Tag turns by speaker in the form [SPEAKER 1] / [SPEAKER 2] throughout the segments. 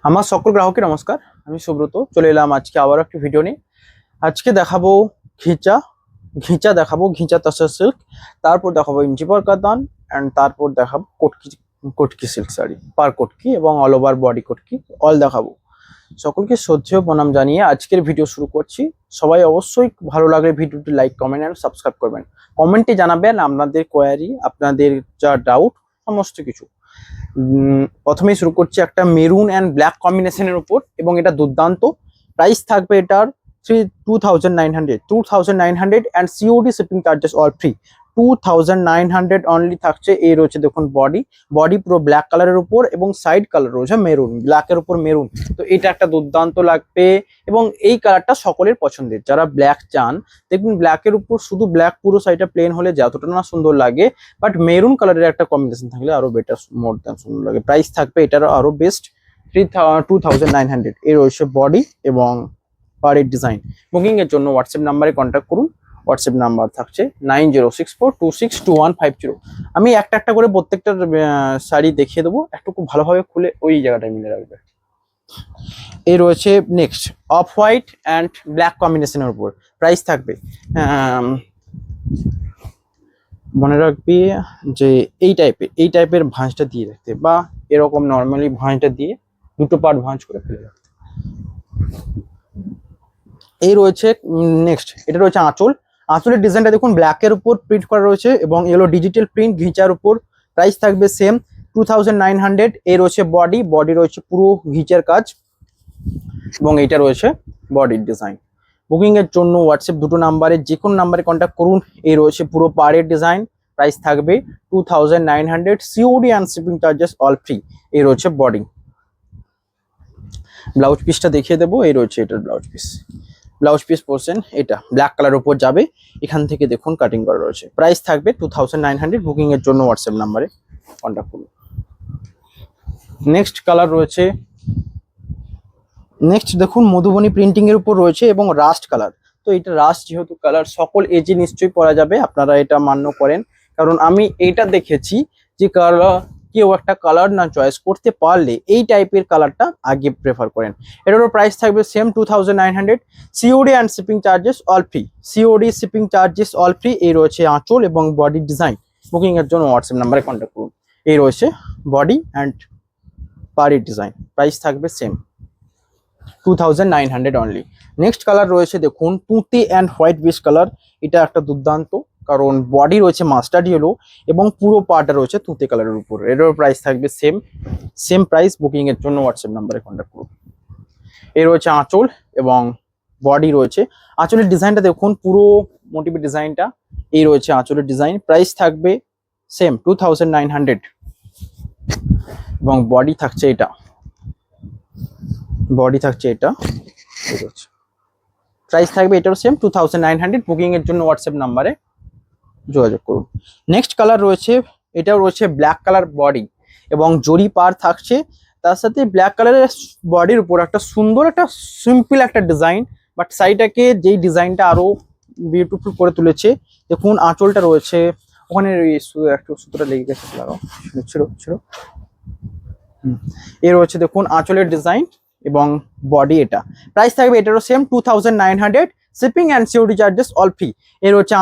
[SPEAKER 1] আমার সকল গ্রাহককে নমস্কার। আমি সুব্রত চলে এলাম আজকে আবার একটি ভিডিও নিয়ে। আজকে দেখাবো ঘিচা ঘিচা দেখাবো, ঘিচা তসর সিল্ক। তারপর দেখাবো ইঞ্চিপার কাতান, অ্যান্ড তারপর দেখাবো কটকি কটকি সিল্ক শাড়ি, পার কটকি এবং all over body Katki, all দেখাবো। সকলকে শ্রদ্ধেয় প্রণাম জানিয়ে আজকের ভিডিও শুরু করছি। সবাই অবশ্যই ভালো লাগলে ভিডিওটি লাইক, কমেন্ট অ্যান্ড সাবস্ক্রাইব করবেন। কমেন্টে জানাবেন আপনাদের কোয়ারি, আপনাদের যা ডাউট, সমস্ত কিছু। প্রথমেই শুরু করছি একটা মেরুন অ্যান্ড ব্ল্যাক কম্বিনেশনের উপর, এবং এটা দুর্দান্ত। প্রাইস থাকবে এটার 2900 and COD shipping charges all free. 2900 only থাকছে। এই রয়েছে দেখুন বডি, বডি পুরো ব্ল্যাক কালারের উপর এবং সাইড কালার রয়েছে মেরুন, ব্ল্যাকের উপর মেরুন। তো এটা একটা দুর্দান্ত লাগবে, এবং এই কালারটা সকলের পছন্দের। যারা ব্ল্যাক চান, দেখুন ব্ল্যাকের উপর শুধু ব্ল্যাক পুরো সাইডটা প্লেন হলে যতটা না সুন্দর লাগে, বাট মেরুন কালারের একটা কম্বিনেশন থাকলে আরো বেটার, মোর দ্যান সুন্দর লাগে। প্রাইস থাকবে এটারও আরো বেস্ট, 2900। এর রয়েছে বডি এবং পাড়ের ডিজাইন। বুকিং এর জন্য হোয়াটসঅ্যাপ নাম্বারে কন্ট্যাক্ট করুন। হোয়াটসঅ্যাপ নাম্বার থাকছে 9064262150। আমি একটা একটা করে প্রত্যেকটা শাড়ি দেখিয়ে দেবো, একটু খুব ভালোভাবে খুলে ওই জায়গাটায় মিলে রাখবে। এই রয়েছে next off white and black কম্বিনেশনের উপর। প্রাইস থাকবে মনে রাখবি যে এই টাইপের ভাঁজটা দিয়ে রাখতে, বা এরকম নর্মালি ভাঁজটা দিয়ে দুটো পার্ট ভাঁজ করে ফেলে রাখতে। এই রয়েছে নেক্সট, এটা রয়েছে আঁচল। আঁচলের ডিজাইনটা দেখুন ব্ল্যাকের উপর প্রিন্ট করা রয়েছে এবং এলো ডিজিটাল প্রিন্ট ঘিচার উপর। প্রাইস থাকবে সেম 2900। এই রয়েছে বডি, বডি রয়েছে পুরো ঘিচার কাজ, এবং এইটা রয়েছে বডির ডিজাইন। বুকিং এর জন্য হোয়াটসঅ্যাপ দুটো নাম্বারে যে কোনো নাম্বারে কন্ট্যাক্ট করুন। এই রয়েছে পুরো পাড়ের ডিজাইন। প্রাইস থাকবে 2900, COD and shipping charges all free. এই রয়েছে বডি। ব্লাউজ পিসটা দেখিয়ে দেবো। এই রয়েছে এটার blouse piece. Blouse piece portion এটা ব্ল্যাক কালার উপর যাবে, এখান থেকে দেখুন কাটিং করা রয়েছে। প্রাইস থাকবে 2900। বুকিং এর জন্য হোয়াটসঅ্যাপ নাম্বারে কন্ট্যাক্ট করুন। নেক্সট কালার রয়েছে, নেক্সট দেখুন মধুবনী প্রিন্টিং এর উপর রয়েছে এবং রাস্ট কালার। তো এটা রাস্ট যেহেতু কালার, সকল এজে নিশ্চয়ই পরা যাবে, আপনারা এটা মান্য করেন। কারণ আমি এইটা দেখেছি যে কালার, কেউ একটা কালার না চয়েস করতে পারলে এই টাইপের কালারটা আগে প্রেফার করেন। এটারও প্রাইস থাকবে same 2900, COD and shipping charges all free. COD shipping charges all free. এই রয়েছে আঁচল এবং বডি ডিজাইন। বুকিং এর জন্য হোয়াটসঅ্যাপ নাম্বারে কন্ট্যাক্ট করুন। এই রয়েছে বডি অ্যান্ড পাড়ির ডিজাইন। প্রাইস থাকবে সেম 2900 অনলি। নেক্সট কালার রয়েছে দেখুন তুঁতে অ্যান্ড হোয়াইট বেস কালার। এটা একটা দুর্দান্ত, কারণ বডি রয়েছে মাস্টার্ড ইয়েলো এবং পুরো পার্টটা রয়েছে তুঁতে কালারের উপর। এটার প্রাইস থাকবে সেম প্রাইস। বুকিং এর জন্য হোয়াটসঅ্যাপ নাম্বারে কন্ট্যাক্ট করুন। এই রয়েছে আঁচল এবং বডি রয়েছে। আঁচলের ডিজাইনটা দেখুন, পুরো মোটিভের ডিজাইনটা। এই রয়েছে আঁচলের ডিজাইন। প্রাইস থাকবে সেম 2900, এবং বডি থাকছে এটা, বডি থাকছে এটা। প্রাইস থাকবে এটাও সেম 2900। বুকিং এর জন্য হোয়াটসঅ্যাপ নাম্বারে যোগাযোগ করুন। নেক্সট কালার রয়েছে, এটাও রয়েছে ব্ল্যাক কালার বডি এবং জরি পার থাকছে। তার সাথে ব্ল্যাক কালারের বডির উপর একটা সুন্দর একটা সিম্পল একটা ডিজাইন, বাট সাইডটাকে যেই ডিজাইনটা আরো বিউটিফুল করে তুলেছে। দেখুন আঁচলটা রয়েছে, ওখানে একটু সুতোটা লেগে গেছে, লাগাও, ছিল। এ রয়েছে দেখুন আঁচলের ডিজাইন এবং বডি। এটা প্রাইস থাকবে এটারও same 2900, shipping and COD charges all free. এর হচ্ছে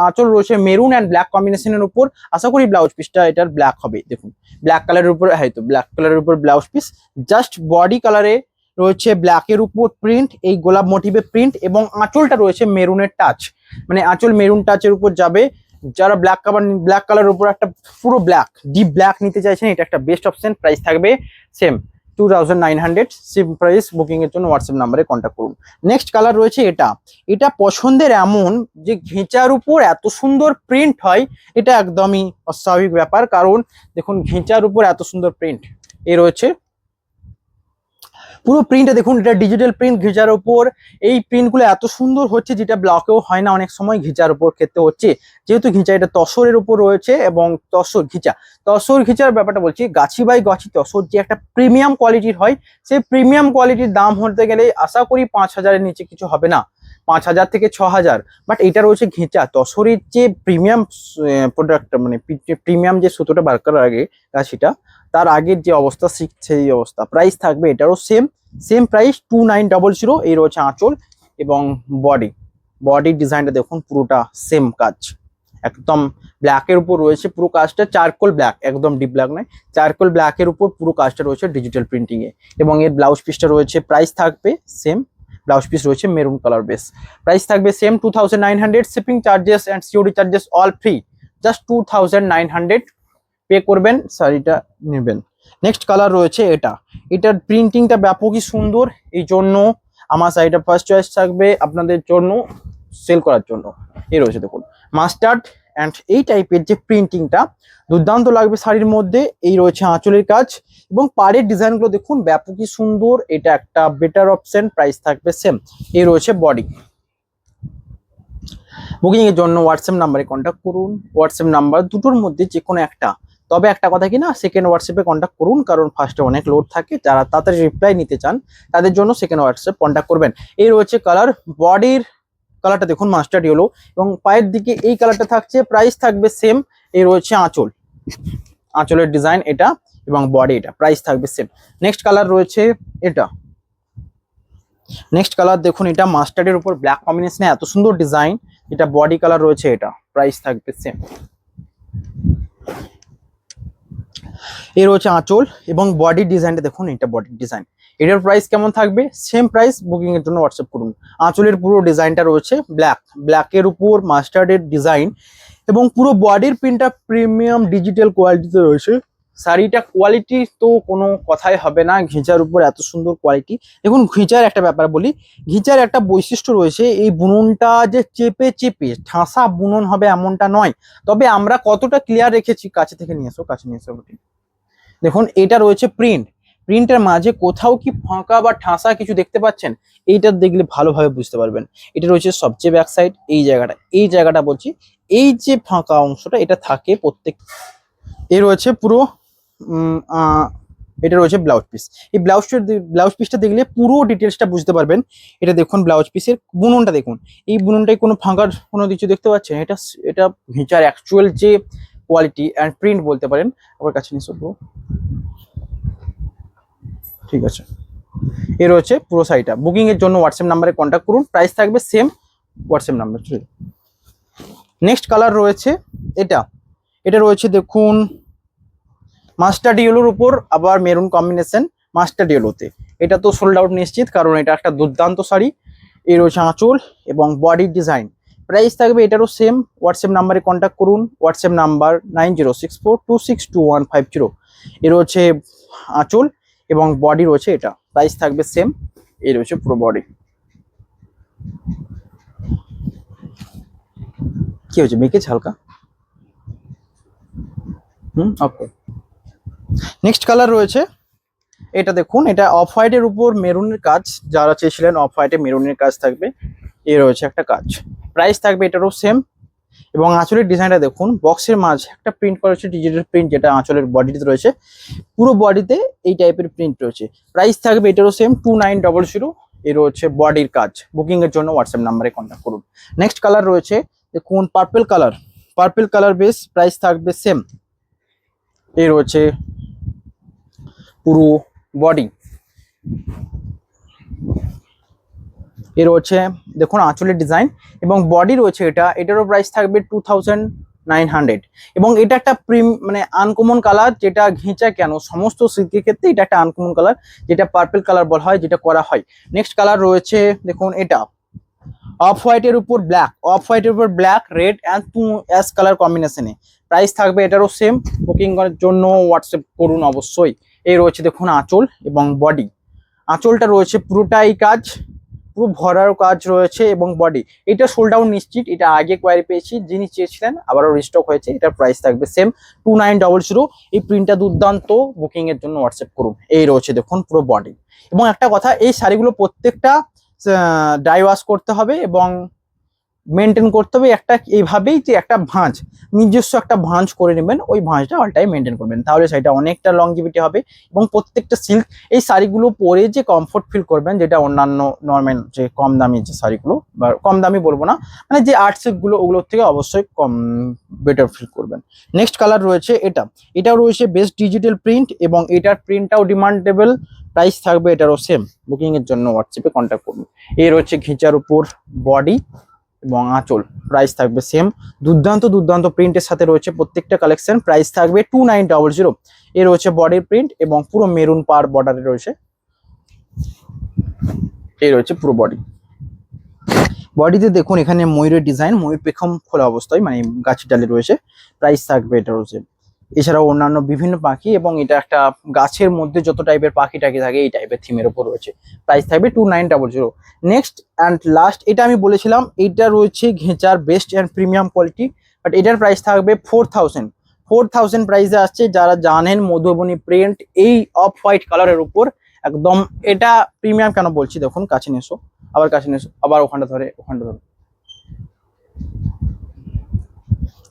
[SPEAKER 1] আঁচল রয়েছে মেরুন অ্যান্ড ব্ল্যাক কম্বিনেশনের উপর। আশা করি ব্লাউজ পিসটা এটার ব্ল্যাক হবে। দেখুন ব্ল্যাক কালারের উপর, হয়তো ব্ল্যাক কালারের উপর ব্লাউজ পিস। জাস্ট বডি কালারে রয়েছে ব্ল্যাকের উপর প্রিন্ট, এই গোলাপ মোটিভে প্রিন্ট, এবং আঁচলটা রয়েছে মেরুনের টাচ, মানে আঁচল মেরুন টাচের উপর যাবে। যারা ব্ল্যাক কালারের উপর একটা পুরো ব্ল্যাক, ডিপ ব্ল্যাক নিতে চাইছেন, এটা একটা বেস্ট অপশন। প্রাইস থাকবে সেম 2900, সেম প্রাইস। বুকিং এর জন্য হোয়াটসঅ্যাপ নাম্বারে কন্ট্যাক্ট করুন। নেক্সট কালার রয়েছে এটা পছন্দের এমন যে ঘেঁচার উপর এত সুন্দর প্রিন্ট হয়, এটা একদমই অস্বাভাবিক ব্যাপার। কারণ দেখুন ঘেঁচার উপর এত সুন্দর প্রিন্ট। এ রয়েছে পুরো প্রিন্টটা দেখুন, এটা ডিজিটাল প্রিন্ট ঘিচার উপর। এই প্রিন্টগুলো এত সুন্দর হচ্ছে, যেটা ব্লকেও হয় না অনেক সময়, ঘিচার উপর ক্ষেত্রে হচ্ছে। যেহেতু ঘিচা এটা তসরের উপর রয়েছে, এবং তসর ঘিচার ব্যাপারটা বলছি, গাছি বাই গাছি তসর যে একটা প্রিমিয়াম কোয়ালিটির হয়, সেই প্রিমিয়াম কোয়ালিটির দাম হতে গেলে আশা করি 5000-এর নিচে কিছু হবে না, 5000 থেকে 6000। বাট এটা রয়েছে ঘিচা তসরের যে প্রিমিয়াম প্রোডাক্ট, মানে প্রিমিয়াম যে সুতোটা বার করার আগে গাছিটা, তার আগের যে অবস্থা সেই অবস্থা। প্রাইস থাকবে এটারও সেম প্রাইস 2900। এই রয়েছে আঁচল এবং বডি ডিজাইনটা দেখুন, পুরোটা সেম কাজ, একদম ব্ল্যাকের উপর রয়েছে পুরো কাজটা, চারকোল ব্ল্যাক, একদম ডিপ ব্ল্যাক নয়, চারকোল ব্ল্যাকের উপর পুরো কাজটা রয়েছে ডিজিটাল প্রিন্টিং এ। এবং এর ব্লাউজ পিসটা রয়েছে, প্রাইস থাকবে সেম, ব্লাউজ পিস রয়েছে মেরুন কালার বেস, প্রাইস থাকবে same 2900। Shipping charges and COD charges all free, just 2900 pay করবেন, শাড়িটা নেবেন। নেক্সট কালার রয়েছে এটার প্রিন্টিংটা ব্যাপকই সুন্দর, এই জন্য আমার শাড়িটা ফার্স্ট চয়েস থাকবে আপনাদের জন্য সেল করার জন্য। এই রয়েছে দেখুন মাস্টার্ড অ্যান্ড এই টাইপের যে প্রিন্টিংটা দুর্দান্ত লাগবে শাড়ির মধ্যে। এই রয়েছে আঁচলের কাজ এবং পাড়ের ডিজাইনগুলো দেখুন ব্যাপকই সুন্দর, এটা একটা বেটার অপশন, প্রাইস থাকবে সেম। এই রয়েছে বডি। বুকিং এর জন্য হোয়াটসঅ্যাপ নাম্বারে কন্ট্যাক্ট করুন, হোয়াটসঅ্যাপ নাম্বার দুটোর মধ্যে যে কোনো একটা, তবে একটা কথা কি না, সেকেন্ড হোয়াটসঅ্যাপে কন্ট্যাক্ট করুন, কারণ ফার্স্টে অনেক লোড থাকে, যারা তাড়াতাড়ি রিপ্লাই নিতে চান তাদের জন্য সেকেন্ড হোয়াটসঅ্যাপ কন্ট্যাক্ট করবেন। এই রয়েছে কালার, বডির কালারটা দেখুন মাস্টার্ড ইয়েলো এবং পায়ের দিকে এই কালারটা থাকছে, প্রাইস থাকবে সেম। এই রয়েছে আঁচলের ডিজাইন এটা এবং বডি এটা, প্রাইস থাকবে সেম। নেক্সট কালার রয়েছে নেক্সট কালার দেখুন, এটা মাস্টার্ডের উপর ব্ল্যাক কম্বিনেশনে এত সুন্দর ডিজাইন, এটা বডি কালার রয়েছে, এটা প্রাইস থাকবে সেম। এই রয়েছে আঁচল এবং বডি ডিজাইনটা দেখুন, এটা বডি ডিজাইন, এটার প্রাইস কেমন থাকবে, সেম প্রাইস। বুকিং এর জন্য হোয়াটসঅ্যাপ করুন। আঁচলের পুরো ডিজাইনটা রয়েছে ব্ল্যাকের উপর মাস্টার্ডের ডিজাইন এবং পুরো বডির প্রিন্টটা প্রিমিয়াম ডিজিটাল কোয়ালিটিতে রয়েছে। শাড়িটা কোয়ালিটি তো কোনো কথাই হবে না, ঘিচার উপর এত সুন্দর কোয়ালিটি। দেখুন ঘিচার একটা ব্যাপার বলি, ঘিচার একটা বৈশিষ্ট্য রয়েছে, এই বুননটা যে চেপে ঠাসা বুনন হবে এমনটা নয়, তবে আমরা কতটা ক্লিয়ার রেখেছি, কাছে থেকে নিয়ে এসো, কাছে নিয়ে এসো। দেখুন এটা রয়েছে প্রিন্টের মাঝে কোথাও কি ফাঁকা বা ঠাসা কিছু দেখতে পাচ্ছেন, এইটা দেখলে ভালোভাবে বুঝতে পারবেন। এটা রয়েছে সবচেয়ে ব্যাক সাইড, এই জায়গাটা বলছি, এই যে ফাঁকা অংশটা এটা থাকে প্রত্যেক। এই রয়েছে পুরো এটা রয়েছে ব্লাউজ পিস। এই ব্লাউজ পিসটা দেখলে পুরো ডিটেলসটা বুঝতে পারবেন। এটা দেখুন ব্লাউজ পিসের বুননটা দেখুন, এই বুননটাই কোনো ফাঁকার কোনো কিছু দেখতে পাচ্ছেন, এটা ঘিচার অ্যাকচুয়াল যে কোয়ালিটি অ্যান্ড প্রিন্ট বলতে পারেন। আমার কাছে নিয়ে আসবো, ঠিক আছে। এ রয়েছে পুরো শাড়িটা। বুকিং এর জন্য হোয়াটসঅ্যাপ নাম্বারে কন্ট্যাক্ট করুন, প্রাইস থাকবে same, WhatsApp number. Next colour রয়েছে এটা রয়েছে দেখুন মাস্টার্ড ইয়েলোর উপর আবার মেরুন কম্বিনেশন, মাস্টার্ড ইয়েলোতে। এটা তো সোল্ড আউট নিশ্চিত, কারণ এটা একটা দুর্দান্ত শাড়ি। এই রয়েছে আঁচল এবং বডির ডিজাইন, প্রাইস থাকবে এটারও সেম। হোয়াটসঅ্যাপ নাম্বারে কন্ট্যাক্ট করুন, হোয়াটসঅ্যাপ নাম্বার 9064262150। এর রয়েছে আঁচল এবং বডি রয়েছে এটা, প্রাইস থাকবে সেম। এই রয়েছে পুরো বডি। কি হয়েছে মেকেছে হালকা, ওকে। নেক্সট কালার রয়েছে এটা দেখুন, এটা অফ হোয়াইটের উপর মেরুনের কাজ, যারা চেয়েছিলেন অফ হোয়াইটে মেরুনের কাজ থাকবে, এই রয়েছে একটা কাজ, প্রাইস থাকবে এটারও সেম। এবং আঁচলের ডিজাইনটা দেখুন, বক্সের মাঝে একটা প্রিন্ট করা হচ্ছে ডিজিটাল প্রিন্ট, যেটা আঁচলের বডিতে রয়েছে, পুরো বডিতে এই টাইপের প্রিন্ট রয়েছে। প্রাইস থাকবে এটারও সেম 2900। এর রয়েছে বডির কাজ। বুকিং এর জন্য হোয়াটসঅ্যাপ নাম্বারে কন্ট্যাক্ট করুন। নেক্সট কালার রয়েছে দেখুন পার্পল কালার বেস, প্রাইস থাকবে সেম। এই রয়েছে পুরো বডি। এর রয়েছে দেখুন আঁচলের ডিজাইন এবং বডি রয়েছে এটারও প্রাইস থাকবে 2900। এবং এটা একটা মানে আনকমন কালার, যেটা ঘিঁচা কেন সমস্ত সিল্কের ক্ষেত্রে এটা একটা আনকমন কালার, যেটা পার্পল কালার বলা হয়, যেটা করা হয়। নেক্সট কালার রয়েছে দেখুন, এটা অফ হোয়াইটের উপর black red and 2 ash colour কম্বিনেশনে, প্রাইস থাকবে এটারও সেম। বুকিং করার জন্য হোয়াটসঅ্যাপ করুন অবশ্যই। এই রয়েছে দেখুন আঁচল এবং বডি, আঁচলটা রয়েছে পুরোটাই কাজ, পুরো ভরার কাজ রয়েছে এবং বডি। এটা সোল্ড আউট নিশ্চিত, এটা আগে কোয়ারি পেয়েছি, যিনি চেয়েছিলেন আবারও রিস্টক হয়েছে। এটার প্রাইস থাকবে সেম 2900। এই প্রিন্টটা দুর্দান্ত, বুকিং এর জন্য হোয়াটসঅ্যাপ করুন। এই রয়েছে দেখুন পুরো বডি। এবং একটা কথা, এই শাড়িগুলো প্রত্যেকটা ডাই ওয়াশ করতে হবে এবং মেনটেন করতে হবে একটা এইভাবেই, যে একটা ভাঁজ, নিজস্ব একটা ভাঁজ করে নেবেন, ওই ভাঁজটা অল টাইম মেনটেন করবেন, তাহলে সেটা অনেকটা লংজিভিটি হবে। এবং প্রত্যেকটা সিল্ক এই শাড়িগুলো পরে যে কমফোর্ট ফিল করবেন, যেটা অন্যান্য নর্মাল যে কম দামি যে শাড়িগুলো, বা কম দামি বলবো না, মানে যে আর্ট সিল্কগুলো ওগুলোর থেকে অবশ্যই কম বেটার ফিল করবেন। নেক্সট কালার রয়েছে এটাও রয়েছে বেস্ট ডিজিটাল প্রিন্ট, এবং এটার প্রিন্টটাও ডিমান্ডেবল। প্রাইস থাকবে এটারও সেম। বুকিং এর জন্য হোয়াটসঅ্যাপে কন্ট্যাক্ট করুন। এই রয়েছে ঘিচার উপর বডি এবং আঁচল, প্রাইস থাকবে সেম। দুর্দান্ত দুর্দান্ত প্রিন্টের সাথে রয়েছে প্রত্যেকটা কালেকশন, প্রাইস থাকবে 2900। এ রয়েছে বডির প্রিন্ট এবং পুরো মেরুন পার বর্ডারে রয়েছে। এই রয়েছে পুরো বডিতে দেখুন এখানে ময়ূরের ডিজাইন, ময়ূর পেখম খোলা অবস্থায় মানে গাছের ডালে রয়েছে। প্রাইস থাকবে এটা রয়েছে। এছাড়াও অন্যান্য বিভিন্ন পাখি, এবং এটা একটা গাছের মধ্যে যত টাইপের পাখি টাকি থাকে এই টাইপের থিমের উপর রয়েছে। প্রাইস থাকবে 2900। নেক্সট অ্যান্ড লাস্ট, এটা আমি বলেছিলাম এইটা রয়েছে ঘেঁচার best and premium quality, but এটার প্রাইস থাকবে 4000 প্রাইসে আসছে। যারা জানেন মধুবনী প্রিন্ট এই অফ হোয়াইট কালারের উপর একদম, এটা প্রিমিয়াম কেন বলছি দেখুন, কাছে নিয়ে এসো, আবার কাছে নিয়ে এসো, আবার ওখানটা ধরে।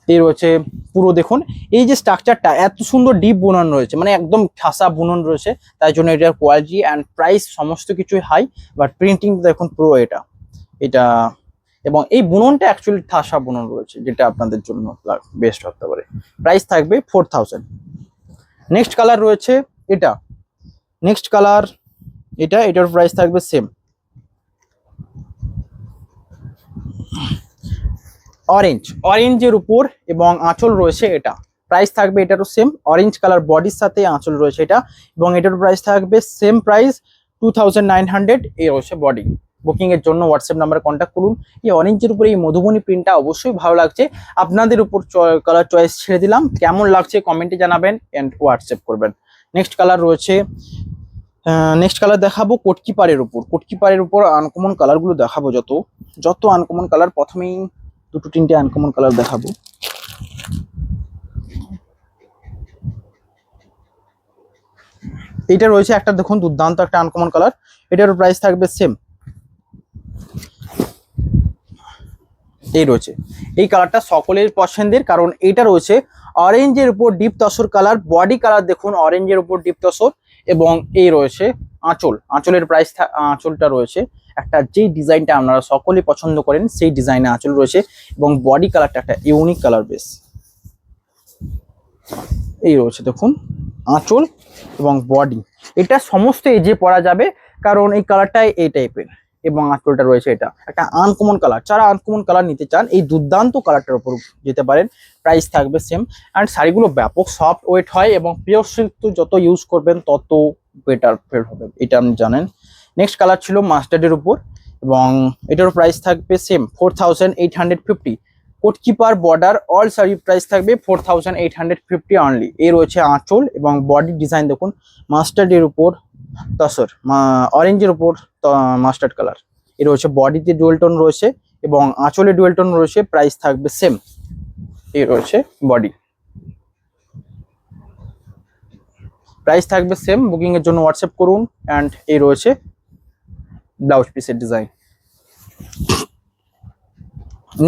[SPEAKER 1] এই রয়েছে পুরো দেখুন, এই যে স্ট্রাকচারটা এত সুন্দর ডিপ বুনন রয়েছে, মানে একদম ঠাসা বুনন রয়েছে, তাই জন্য এটার কোয়ালিটি অ্যান্ড প্রাইস সমস্ত কিছুই হাই। বাট প্রিন্টিং দেখুন পুরো এটা এবং এই বুননটা অ্যাকচুয়ালি ঠাসা বুনন রয়েছে, যেটা আপনাদের জন্য বেস্ট হতে পারে। প্রাইস থাকবে 4000। নেক্সট কালার রয়েছে এটা, নেক্সট কালার এটার প্রাইস থাকবে সেম। অরেঞ্জের উপর এবং আঁচল রয়েছে, এটা প্রাইস থাকবে এটারও সেম। অরেঞ্জ কালার বডির সাথে আঁচল রয়েছে এটা, এবং এটার প্রাইস থাকবে সেম প্রাইস 2900। এই রয়েছে বডি। বুকিং এর জন্য হোয়াটসঅ্যাপ নাম্বারে কন্ট্যাক্ট করুন। এই অরেঞ্জের উপরে এই মধুবনী প্রিন্টটা অবশ্যই ভালো লাগছে, আপনাদের উপর কালার চয়েস ছেড়ে দিলাম, কেমন লাগছে কমেন্টে জানাবেন এন্ড হোয়াটসঅ্যাপ করবেন। নেক্সট কালার রয়েছে, নেক্সট কালার দেখাবো কোটকিপারের উপর আনকমন কালারগুলো দেখাবো, যত আনকমন কালার, প্রথমেই দুটো তিনটে আনকমন কালার দেখাবো। এটা রয়েছে একটা, দেখুন দুর্দান্ত একটা আনকমন কালার, এটার প্রাইস থাকবে সেম। এই রয়েছে এই কালারটা সকলের পছন্দের, কারণ এটা রয়েছে অরেঞ্জের উপর deep tussar colour, body colour দেখুন অরেঞ্জের উপর ডিপ তসর, এবং এই রয়েছে আঁচলের প্রাইস, আঁচলটা রয়েছে একটা যেই ডিজাইনটা আপনারা সকলেই পছন্দ করেন সেই ডিজাইনে আঁচল রয়েছে, এবং বডি কালারটা একটা ইউনিক কালার বেস। এই রয়েছে দেখুন আঁচল এবং বডি, এটা সমস্ত এজে পরা যাবে, কারণ এই কালারটাই এই টাইপের, এবং আঁচলটা রয়েছে এটা একটা আনকমন কালার। যারা আনকমন কালার নিতে চান এই দুর্দান্ত কালারটার উপর যেতে পারেন। প্রাইস থাকবে সেম। অ্যান্ড শাড়িগুলো ব্যাপক সফট ওয়েট হয়, এবং পিওর সিল্ক তো যত ইউজ করবেন তত বেটার ফিল হবে, এটা আপনি জানেন। নেক্সট কালার ছিল মাস্টার্ডের উপর, এবং এটার প্রাইস থাকবে সেম 4850। কোটকিপার বর্ডার অল শাড়ি প্রাইস থাকবে 4850 অনলি। এই রয়েছে আঁচল এবং বডি ডিজাইন দেখুন মাস্টার্ডের উপর তসর, অরেঞ্জের উপর মাস্টার্ড কালার। এ রয়েছে বডিতে ডুয়েল টোন রয়েছে এবং আঁচলে ডুয়েল টোন রয়েছে, প্রাইস থাকবে সেম। এই রয়েছে বডি, প্রাইস থাকবে সেম। বুকিং এর জন্য হোয়াটসঅ্যাপ করুন। অ্যান্ড এই রয়েছে ব্লাউজ পিসের ডিজাইন।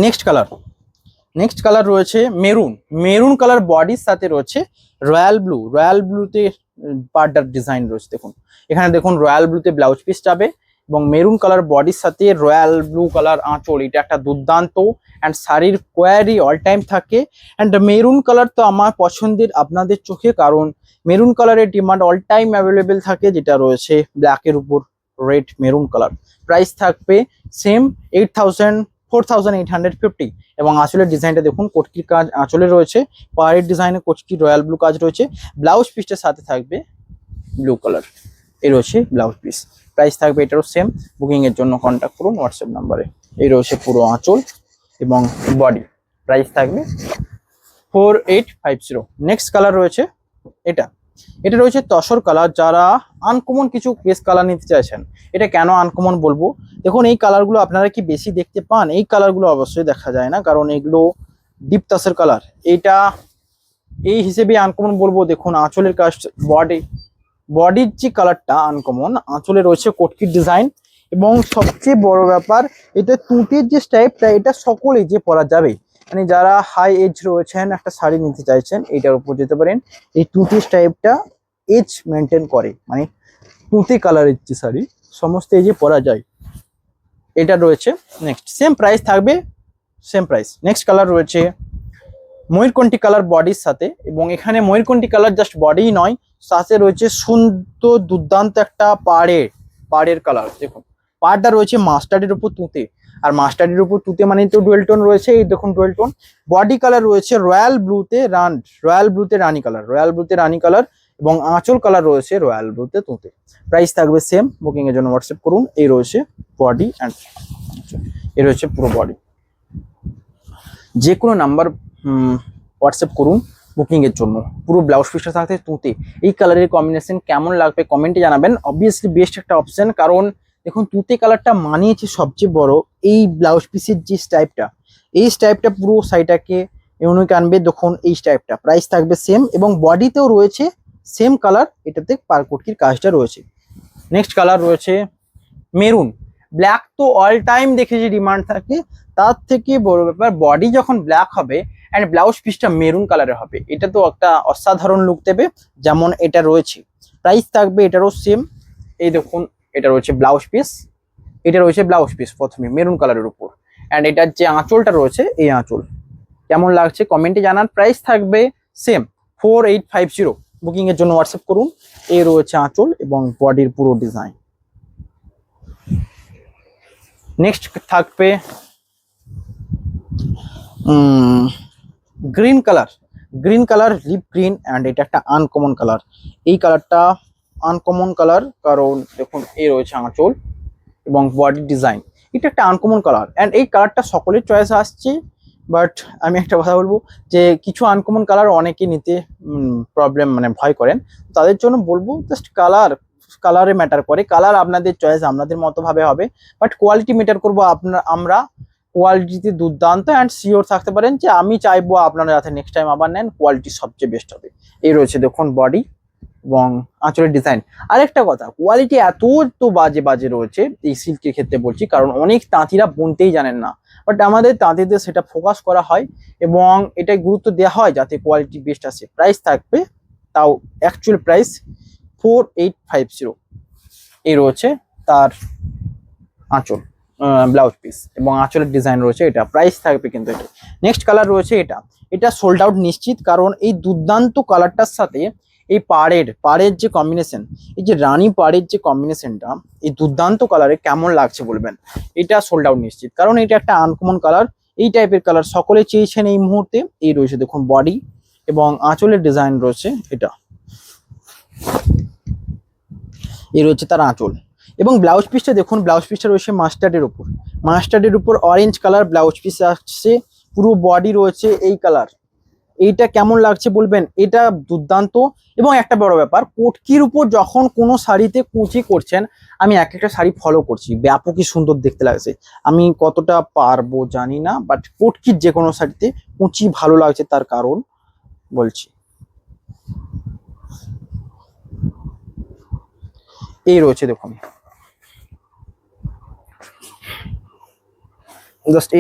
[SPEAKER 1] নেক্সট কালার রয়েছে মেরুন কালার বডির সাথে রয়েছে রয়্যাল ব্লুতে পার্টার ডিজাইন রয়েছে। দেখুন এখানে দেখুন রয়্যাল ব্লুতে ব্লাউজ পিস যাবে, এবং মেরুন কালার বডির সাথে রয়্যাল ব্লু কালার আঁচল, এটা একটা দুর্দান্ত। অ্যান্ড শাড়ির কোয়ারি অল টাইম থাকে। অ্যান্ড মেরুন কালার তো আমার পছন্দের আপনাদের চোখে, কারণ মেরুন কালারের ডিমান্ড অল টাইম অ্যাভেলেবেল থাকে, যেটা রয়েছে ব্ল্যাকের উপর রেড মেরুন কালার। প্রাইস থাকবে সেম 4850, এবং আঁচলের ডিজাইনটা দেখুন কটকির কাজ আঁচলে রয়েছে, পাহাড়ের ডিজাইনে কটকি রয়্যাল ব্লু কাজ রয়েছে, ব্লাউজ পিসটার সাথে থাকবে ব্লু কালার। এই রয়েছে ব্লাউজ পিস, প্রাইস থাকবে এটারও সেম। বুকিং এর জন্য কন্ট্যাক্ট করুন হোয়াটসঅ্যাপ নাম্বারে। এই রয়েছে পুরো আঁচল এবং বডি, প্রাইস থাকবে 4850। নেক্সট কালার রয়েছে এটা রয়েছে তসর কালার। যারা আনকমন কিছু বেস কালার নিতে চাইছেন, এটা কেন আনকমন বলবো, দেখুন এই কালারগুলো আপনারা কি বেশি দেখতে পান? এই কালারগুলো অবশ্যই দেখা যায় না, কারণ এগুলো ডিপ তসর কালার। এইটা এই হিসেবে আনকমন বলবো। দেখুন আঁচলের কাজ, বডির যে কালারটা আনকমন, আঁচলে রয়েছে কটকির ডিজাইন এবং সবচেয়ে বড় ব্যাপার, এটা তুঁতের যে স্টাইপটা এটা সকলেই যে পরা যাবে, মানে যারা হাই এজ রয়েছেন একটা শাড়ি নিতে চাইছেন এটার উপর যেতে পারেন। এই তুঁতের স্টাইপটা এজ মেনটেন করে, মানে তুঁতে কালারের যে শাড়ি সমস্ত এজে পরা যায়। এটা রয়েছে নেক্সট, সেম প্রাইস থাকবে, সেম প্রাইস। নেক্সট কালার রয়েছে ময়ূরকণ্ঠী কালার বডির সাথে, এবং এখানে ময়ূরকণ্ঠী কালার জাস্ট বডি নয়, সাথে রয়েছে সুন্দর দুর্দান্ত একটা পাড়ের কালার। দেখুন পাড়টা রয়েছে মাস্টার্ডের উপর তুঁতে, আর মাস্টার্ডের উপর তুঁতে মানে তো ডুয়েল টোন রয়েছে, এই দেখুন ডুয়েল টোন। বডি কালার রয়েছে রয়্যাল ব্লুতে রানী কালার, এবং আঁচল কালার রয়েছে রয়্যাল ব্লুতে তুঁতে। প্রাইস থাকবে সেম, বুকিং এর জন্য হোয়াটসঅ্যাপ করুন। এই রয়েছে বডি অ্যান্ড এই রয়েছে পুরো বডি। যে কোনো নাম্বার হোয়াটসঅ্যাপ করুন বুকিং এর জন্য। পুরো ব্লাউজ পিসটা থাকতে তুঁতে, এই কালারের কম্বিনেশন কেমন লাগবে কমেন্টে জানাবেন। অবভিয়াসলি বেস্ট একটা অপশন, কারণ দেখুন তুঁতে কালারটা মানিয়েছে সবচেয়ে বড় এই ব্লাউজ পিসের যে স্টাইপটা, এই স্টাইপটা পুরো শাড়িটাকে ইউনিক আনবে। দেখুন এই স্টাইপটা, প্রাইস থাকবে সেম, এবং বডিতেও রয়েছে সেম কালার, এটাতে পারকুটকির কাজটা রয়েছে। নেক্সট কালার রয়েছে মেরুন। ব্ল্যাক তো অল টাইম দেখেছি ডিমান্ড থাকে, তার থেকে বড় ব্যাপার বডি যখন ব্ল্যাক হবে অ্যান্ড ব্লাউজ পিসটা মেরুন কালারের হবে, এটা তো একটা অসাধারণ লুক দেবে, যেমন এটা রয়েছে। প্রাইস থাকবে এটারও সেম। এই দেখুন এটা রয়েছে ব্লাউজ পিস, প্রথমে মেরুন কালারের উপর, অ্যান্ড এটার যে আঁচলটা রয়েছে এই আঁচল কেমন লাগছে কমেন্টে জানান। প্রাইস থাকবে সেম 4850, বুকিং এর জন্য হোয়াটসঅ্যাপ করুন। এই রয়েছে আঁচল এবং বডির পুরো ডিজাইন। নেক্সট থাকবে green colour lip green, and এটা একটা আনকমন কালার। এই কালারটা আনকমন কালার, কারণ দেখুন এই রয়েছে আঁচল এবং বডি ডিজাইন, এটা একটা আনকমন কালার, অ্যান্ড এই কালারটা সকলের চয়েস আসছে। বাট আমি একটা কথা বলবো যে কিছু আনকমন কালার অনেকে নিতে প্রবলেম মানে ভয় করেন, তাদের জন্য বলবো জাস্ট কালারে ম্যাটার করে, কালার আপনাদের চয়েস আপনাদের মতো ভাবে হবে, বাট কোয়ালিটি ম্যাটার করবো আমরা কোয়ালিটিতে দুর্দান্ত অ্যান্ড শিওর থাকতে পারেন যে আমি চাইবো আপনারা যাতে নেক্সট টাইম আবার নেন, কোয়ালিটি সবচেয়ে বেস্ট হবে। এই রয়েছে দেখুন বডি এবং আঁচলের ডিজাইন। আরেকটা কথা, কোয়ালিটি এত তো বাজে রয়েছে এই সিল্কের ক্ষেত্রে বলছি, কারণ অনেক তাঁতিরা বুনতেই জানেন না, বাট আমাদের তাঁতিদের সেটা ফোকাস করা হয় এবং এটাই গুরুত্ব দেওয়া হয় যাতে কোয়ালিটি বেস্ট আসে। প্রাইস থাকবে তাও অ্যাকচুয়াল প্রাইস 4850। এই রয়েছে তার আঁচল ব্লাউজ পিস এবং আঁচলের ডিজাইন রয়েছে, এটা প্রাইস থাকবে কিন্তু এটা। নেক্সট কালার রয়েছে এটা সোল্ড আউট নিশ্চিত, কারণ এই দুর্দান্ত কালারটার সাথে এই পাড়ের যে কম্বিনেশন, এই যে রানী পাড়ের যে কম্বিনেশনটা এই দুর্দান্ত কালারে কেমন লাগছে বলবেন। এটা সোল্ড আউট নিশ্চিত, কারণ এটা একটা আনকমন কালার, এই টাইপের কালার সকলে চেয়েছেন এই মুহূর্তে। এই রয়েছে দেখুন বডি এবং আঁচলের ডিজাইন রয়েছে, এটা এই রয়েছে তার আঁচল। এবং ব্লাউজ পিসটা দেখুন, ব্লাউজ পিসটা রয়েছে মাস্টার্ডের উপর অরেঞ্জ কালার ব্লাউজ পিস আসছে, পুরো বডি রয়েছে এই কালার। এইটা কেমন লাগছে বলবেন, এটা দুর্দান্ত। এবং একটা বড় ব্যাপার, কটকির উপর যখন কোনো শাড়িতে কুচি করছেন, আমি এক একটা শাড়ি ফলো করছি, ব্যাপকই সুন্দর দেখতে লাগছে। আমি কতটা পারবো জানি না, বাট কটকির যে কোনো শাড়িতে কুচি ভালো লাগছে, তার কারণ বলছি। এই রয়েছে দেখুন জাস্ট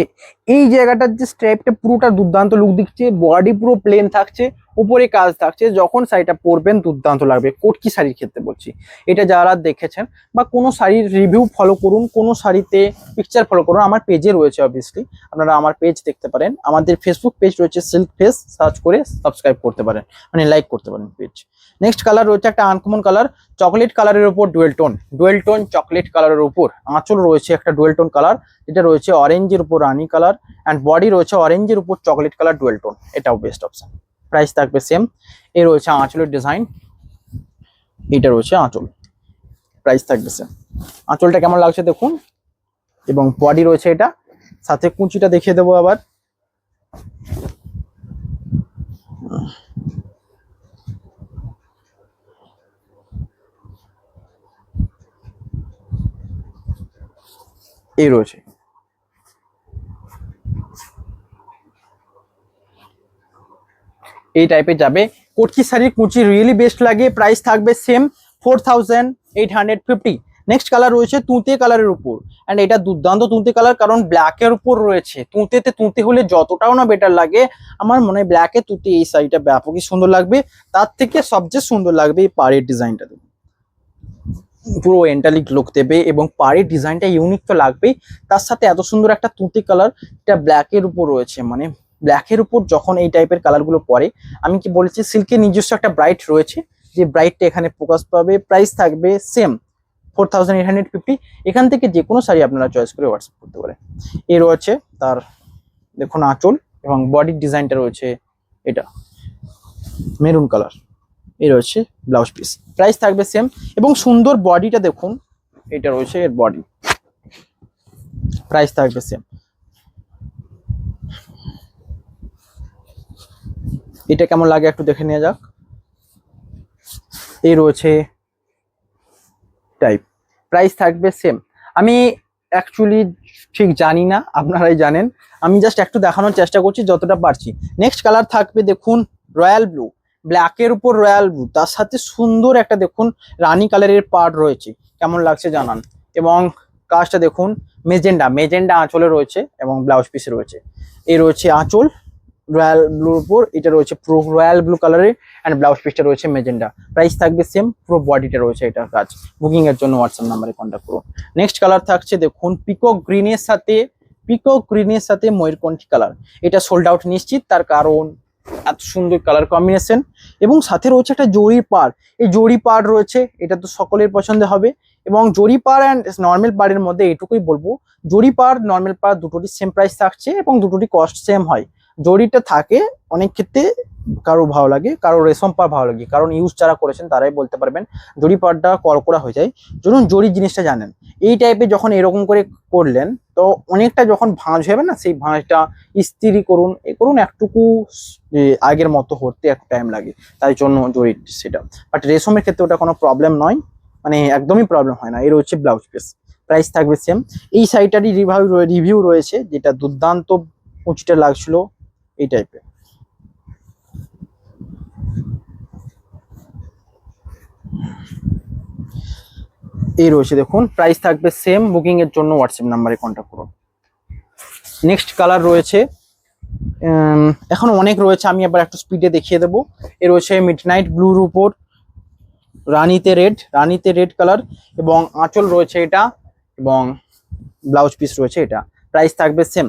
[SPEAKER 1] এই জায়গাটার যে স্ট্রাইপটা পুরোটা দুর্দান্ত লুক দিচ্ছে, বডি পুরো প্লেন থাকছে, উপরে কাজ থাকছে, যখন শাড়িটা পরবেন দুর্দান্ত লাগবে। কটকি শাড়ির ক্ষেত্রে বলছি, এটা যারা দেখেছেন বা কোনো শাড়ির রিভিউ ফলো করুন, কোনো শাড়িতে পিকচার ফলো করুন, আমার পেজে রয়েছে অবভিয়াসলি, আপনারা আমার পেজ দেখতে পারেন। আমাদের ফেসবুক পেজ রয়েছে সিল্ক ফেস, সার্চ করে সাবস্ক্রাইব করতে পারেন, মানে লাইক করতে পারেন পেজ। নেক্সট কালার রয়েছে একটা আনকমন কালার, চকলেট কালারের উপর ডুয়েল টোন চকলেট কালারের উপর আঁচল রয়েছে একটা ডুয়েল টোন কালার, এটা রয়েছে অরেঞ্জের উপর রানী কালার, অ্যান্ড বডি রয়েছে অরেঞ্জের উপর চকলেট কালার ডুয়েল টোন, এটাও বেস্ট অপশন। প্রাইস থাকবে সেম। এই রয়েছে আঁচলের ডিজাইন, এটা রয়েছে আঁচল, প্রাইস থাকবে সেম। আঁচলটা কেমন লাগছে দেখুন, এবং বডি রয়েছে এটা, সাথে কুচিটা দেখিয়ে দেবো আবার। এই রয়েছে, এই টাইপের যাবে। কটকি শাড়ির কুচি রিয়েলি বেস্ট লাগে। প্রাইস থাকবে সেম 4850। নেক্সট কালার রয়েছে তুঁতে কালারের উপর, অ্যান্ড এটা দুর্দান্ত তুঁতে কালার, কারণ ব্ল্যাকের উপর রয়েছে। তুঁতেতে তুঁতে হলে যতটাও না বেটার লাগে, আমার মনে হয় ব্ল্যাকে তুঁতে এই শাড়িটা ব্যাপকই সুন্দর লাগবে। তার থেকে সবচেয়ে সুন্দর লাগবে এই পাড়ের ডিজাইনটা, পুরো এন্টালিক লুক দেবে এবং পাড়ের ডিজাইনটা ইউনিক তো লাগবেই, তার সাথে এত সুন্দর একটা তুঁতে কালার, এটা ব্ল্যাকের উপর রয়েছে। মানে ব্ল্যাকের উপর যখন এই টাইপের কালারগুলো পরে, আমি কি বলেছি সিল্কের নিজস্ব একটা ব্রাইট রয়েছে, যে ব্রাইটটা এখানে ফোকাস পাবে। প্রাইস থাকবে সেম 4850। এখান থেকে যে কোনো শাড়ি আপনারা চয়েস করে হোয়াটসঅ্যাপ করতে পারেন। এ রয়েছে তার দেখুন আঁচল, এবং বডির ডিজাইনটা রয়েছে এটা মেরুন কালার। এই রয়েছে ব্লাউজ পিস, প্রাইস থাকবে সেম। এবং সুন্দর বডিটা দেখুন, এটা রয়েছে এর বডি, প্রাইস থাকবে সেম। এটা কেমন লাগে একটু দেখে নেওয়া যাক। এই রয়েছে টাইপ, প্রাইস থাকবে সেম। আমি অ্যাকচুয়ালি ঠিক জানি না, আপনারাই জানেন, আমি জাস্ট একটু দেখানোর চেষ্টা করছি যতটা পারছি। নেক্সট কালার থাকবে দেখুন রয়্যাল ব্লু, ব্ল্যাকের উপর রয়্যাল ব্লু, তার সাথে সুন্দর একটা দেখুন রানী কালারের পার্ট রয়েছে, কেমন লাগছে জানান। এবং কাজটা দেখুন মেজেন্ডা, মেজেন্ডা আঁচলে রয়েছে এবং ব্লাউজ পিসে রয়েছে। এই রয়েছে আঁচল রয়্যাল ব্লুর উপর, এটা রয়েছে পুরো রয়্যাল ব্লু কালারের, অ্যান্ড ব্লাউজ পিসটা রয়েছে মেজেন্ডা। প্রাইস থাকবে সেম, পুরো বডিটা রয়েছে এটার কাজ। বুকিং এর জন্য হোয়াটসঅ্যাপ নাম্বারে কন্ট্যাক্ট করুন। নেক্সট কালার থাকছে দেখুন পিকক গ্রিনের সাথে, পিকক গ্রিনের সাথে ময়ূরকণ্ঠী কালার। এটা সোল্ড আউট নিশ্চিত, তার কারণ এত সুন্দর কালার কম্বিনেশন, এবং সাথে রয়েছে একটা জরি পাড়। এই জরি পাড় রয়েছে, এটা তো সকলের পছন্দ হবে। এবং জরি পাড় অ্যান্ড নর্মাল পাড়ের মধ্যে এটুকুই বলবো, জরি পাড় নর্মাল পাড় দুটোরই সেম প্রাইস থাকছে এবং দুটোরই কস্ট সেম হয়। জরিটা থাকে অনেক ক্ষেত্রে কারো ভালো লাগে, কারো রেশম পাড় ভালো লাগে, কারণ ইউজ যারা করেছেন তারাই বলতে পারবেন। জরি পাড়টা কড়কড়া হয়ে যায়, যখন জরি জিনিসটা জানেন। এই টাইপের যখন এরকম করে করলেন, তো অনেকটা যখন ভাঁজ হবে না, সেই ভাঁজটা ইস্ত্রি করুন এ করুন একটুকু আগের মতো হতে একটু টাইম লাগে, তাই জন্য জরি সেটা। বাট রেশমের ক্ষেত্রে ওটা কোনো প্রবলেম নয়, মানে একদমই প্রবলেম হয় না। এর হচ্ছে ব্লাউজ পিস, প্রাইস থাকবে সেম। এই শাড়িটারই রিভিউ রয়েছে, যেটা দুর্দান্ত উঁচিটা লাগছিল এই টাইপের। এই রয়েছে দেখুন, প্রাইস থাকবে সেম। বুকিং এর জন্য হোয়াটসঅ্যাপ নাম্বারে কন্ট্যাক্ট করুন। নেক্সট কালার রয়েছে, এখন অনেক রয়েছে, আমি আবার একটু স্পিডে দেখিয়ে দেবো। এ রয়েছে মিডনাইট ব্লুর উপর রানীতে রেড, রানীতে রেড কালার, এবং আঁচল রয়েছে এটা, এবং ব্লাউজ পিস রয়েছে এটা। প্রাইস থাকবে সেম।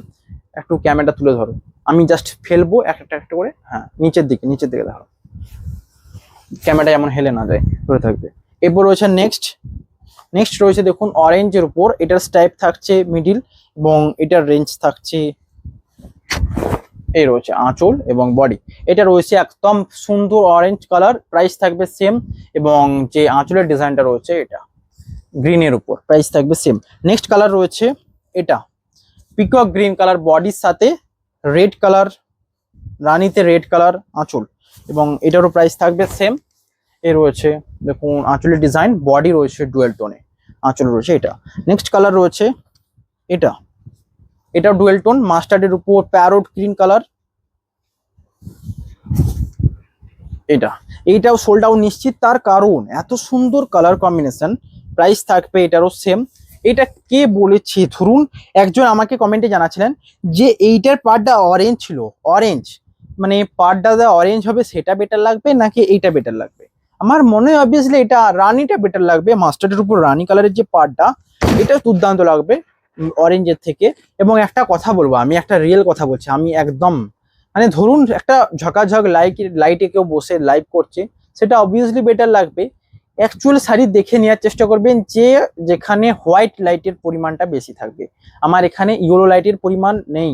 [SPEAKER 1] একটু ক্যামেরাটা তুলে ধরো, আমি জাস্ট ফেলবো একটা একটা করে। হ্যাঁ, নিচের দিকে দেখো, ক্যামেরাটা এমন হেলে না যায়, ধরে থাকবে। এরপর রয়েছে নেক্সট রয়েছে দেখুন অরেঞ্জের উপর, এটার স্টাইপ থাকছে মিডিল, এবং এটার রেঞ্জ থাকছে, এই রয়েছে আঁচল এবং বডি। এটা রয়েছে একদম সুন্দর অরেঞ্জ কালার, প্রাইস থাকবে সেম। এবং যে আঁচলের ডিজাইনটা রয়েছে এটা গ্রিনের উপর, প্রাইস থাকবে সেম। নেক্সট কালার রয়েছে এটা পিকক গ্রিন কালার, বডির সাথে রেড কালার, রানীতে রেড কালার আঁচল, এবং এটারও প্রাইস থাকবে সেম। এ রয়েছে দেখুন আঁচলের ডিজাইন, বডি রয়েছে ডুয়েল টোনে, আঁচল রয়েছে এটা। নেক্সট কালার রয়েছে এটা ডুয়েল টোন মাস্টার্ডের উপর প্যারোট গ্রিন কালার, এইটাও সোল্ড আউট নিশ্চিত, তার কারণ এত সুন্দর কালার কম্বিনেশন। প্রাইস থাকবে এটারও সেম। এটা কে বলেছে, ধরুন একজন আমাকে কমেন্টে জানাচ্ছিলেন যে এইটার পার্টটা অরেঞ্জ ছিল, অরেঞ্জ মানে পার্টটা অরেঞ্জ হবে সেটা বেটার লাগবে নাকি এইটা বেটার লাগবে। আমার মনে হয় অবভিয়াসলি এটা রানিটা বেটার লাগবে, মাস্টার্ডের উপর রানি কালারের যে পার্টটা, এটা দুর্দান্ত লাগবে অরেঞ্জের থেকে। এবং একটা কথা বলবো, আমি একটা রিয়েল কথা বলছি, আমি একদম মানে ধরুন একটা ঝকাঝক লাইটে কেউ বসে লাইভ করছে, সেটা অবভিয়াসলি বেটার লাগবে। অ্যাকচুয়াল শাড়ি দেখে নেওয়ার চেষ্টা করবেন যে যেখানে হোয়াইট লাইটের পরিমাণটা বেশি থাকবে। আমার এখানে ইয়েলো লাইটের পরিমাণ নেই,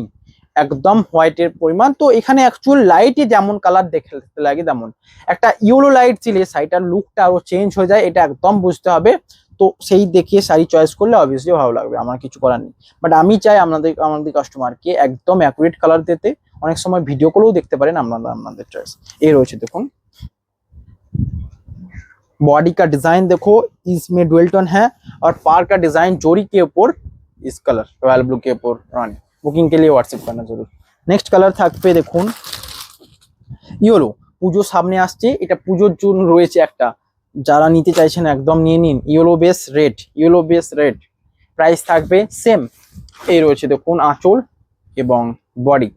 [SPEAKER 1] একদম হোয়াইটের পরিমাণ। তো এখানে অ্যাকচুয়াল লাইটে যেমন কালার দেখতে লাগে, তেমন একটা ইয়েলো লাইট দিলে শাড়িটার লুকটা আরো চেঞ্জ হয়ে যায়, এটা একদম বুঝতে হবে। তো সেই দেখে শাড়ি চয়েস করলে অবভিয়াসলি ভালো লাগবে, আমার কিছু করার নেই। বাট আমি চাই আমাদের কাস্টমারকে একদম অ্যাকুরেট কালার দিতে। অনেক সময় ভিডিও কলেও দেখতে পারেন আপনাদের চয়েস। এই রয়েছে দেখুন बॉडी का डिजाइन देखो, इसमें डुअल टोन है, और पार का डिजाइन जोड़ी के ऊपर इस कलर रॉयल ब्लू के ऊपर रानी। बुकिंग के लिए व्हाट्सएप करना जरूर। नेक्स्ट कलर থাকবে দেখুন ইয়েলো। পুজো সামনে আসছে, এটা পুজোর জন্য রয়েছে একটা যারা নিতে চাইছেন একদম নিয়ে নিন। ইয়েলো বেস রেড, প্রাইস থাকবে সেম। এই রয়েছে দেখুন আঁচল এবং বডি,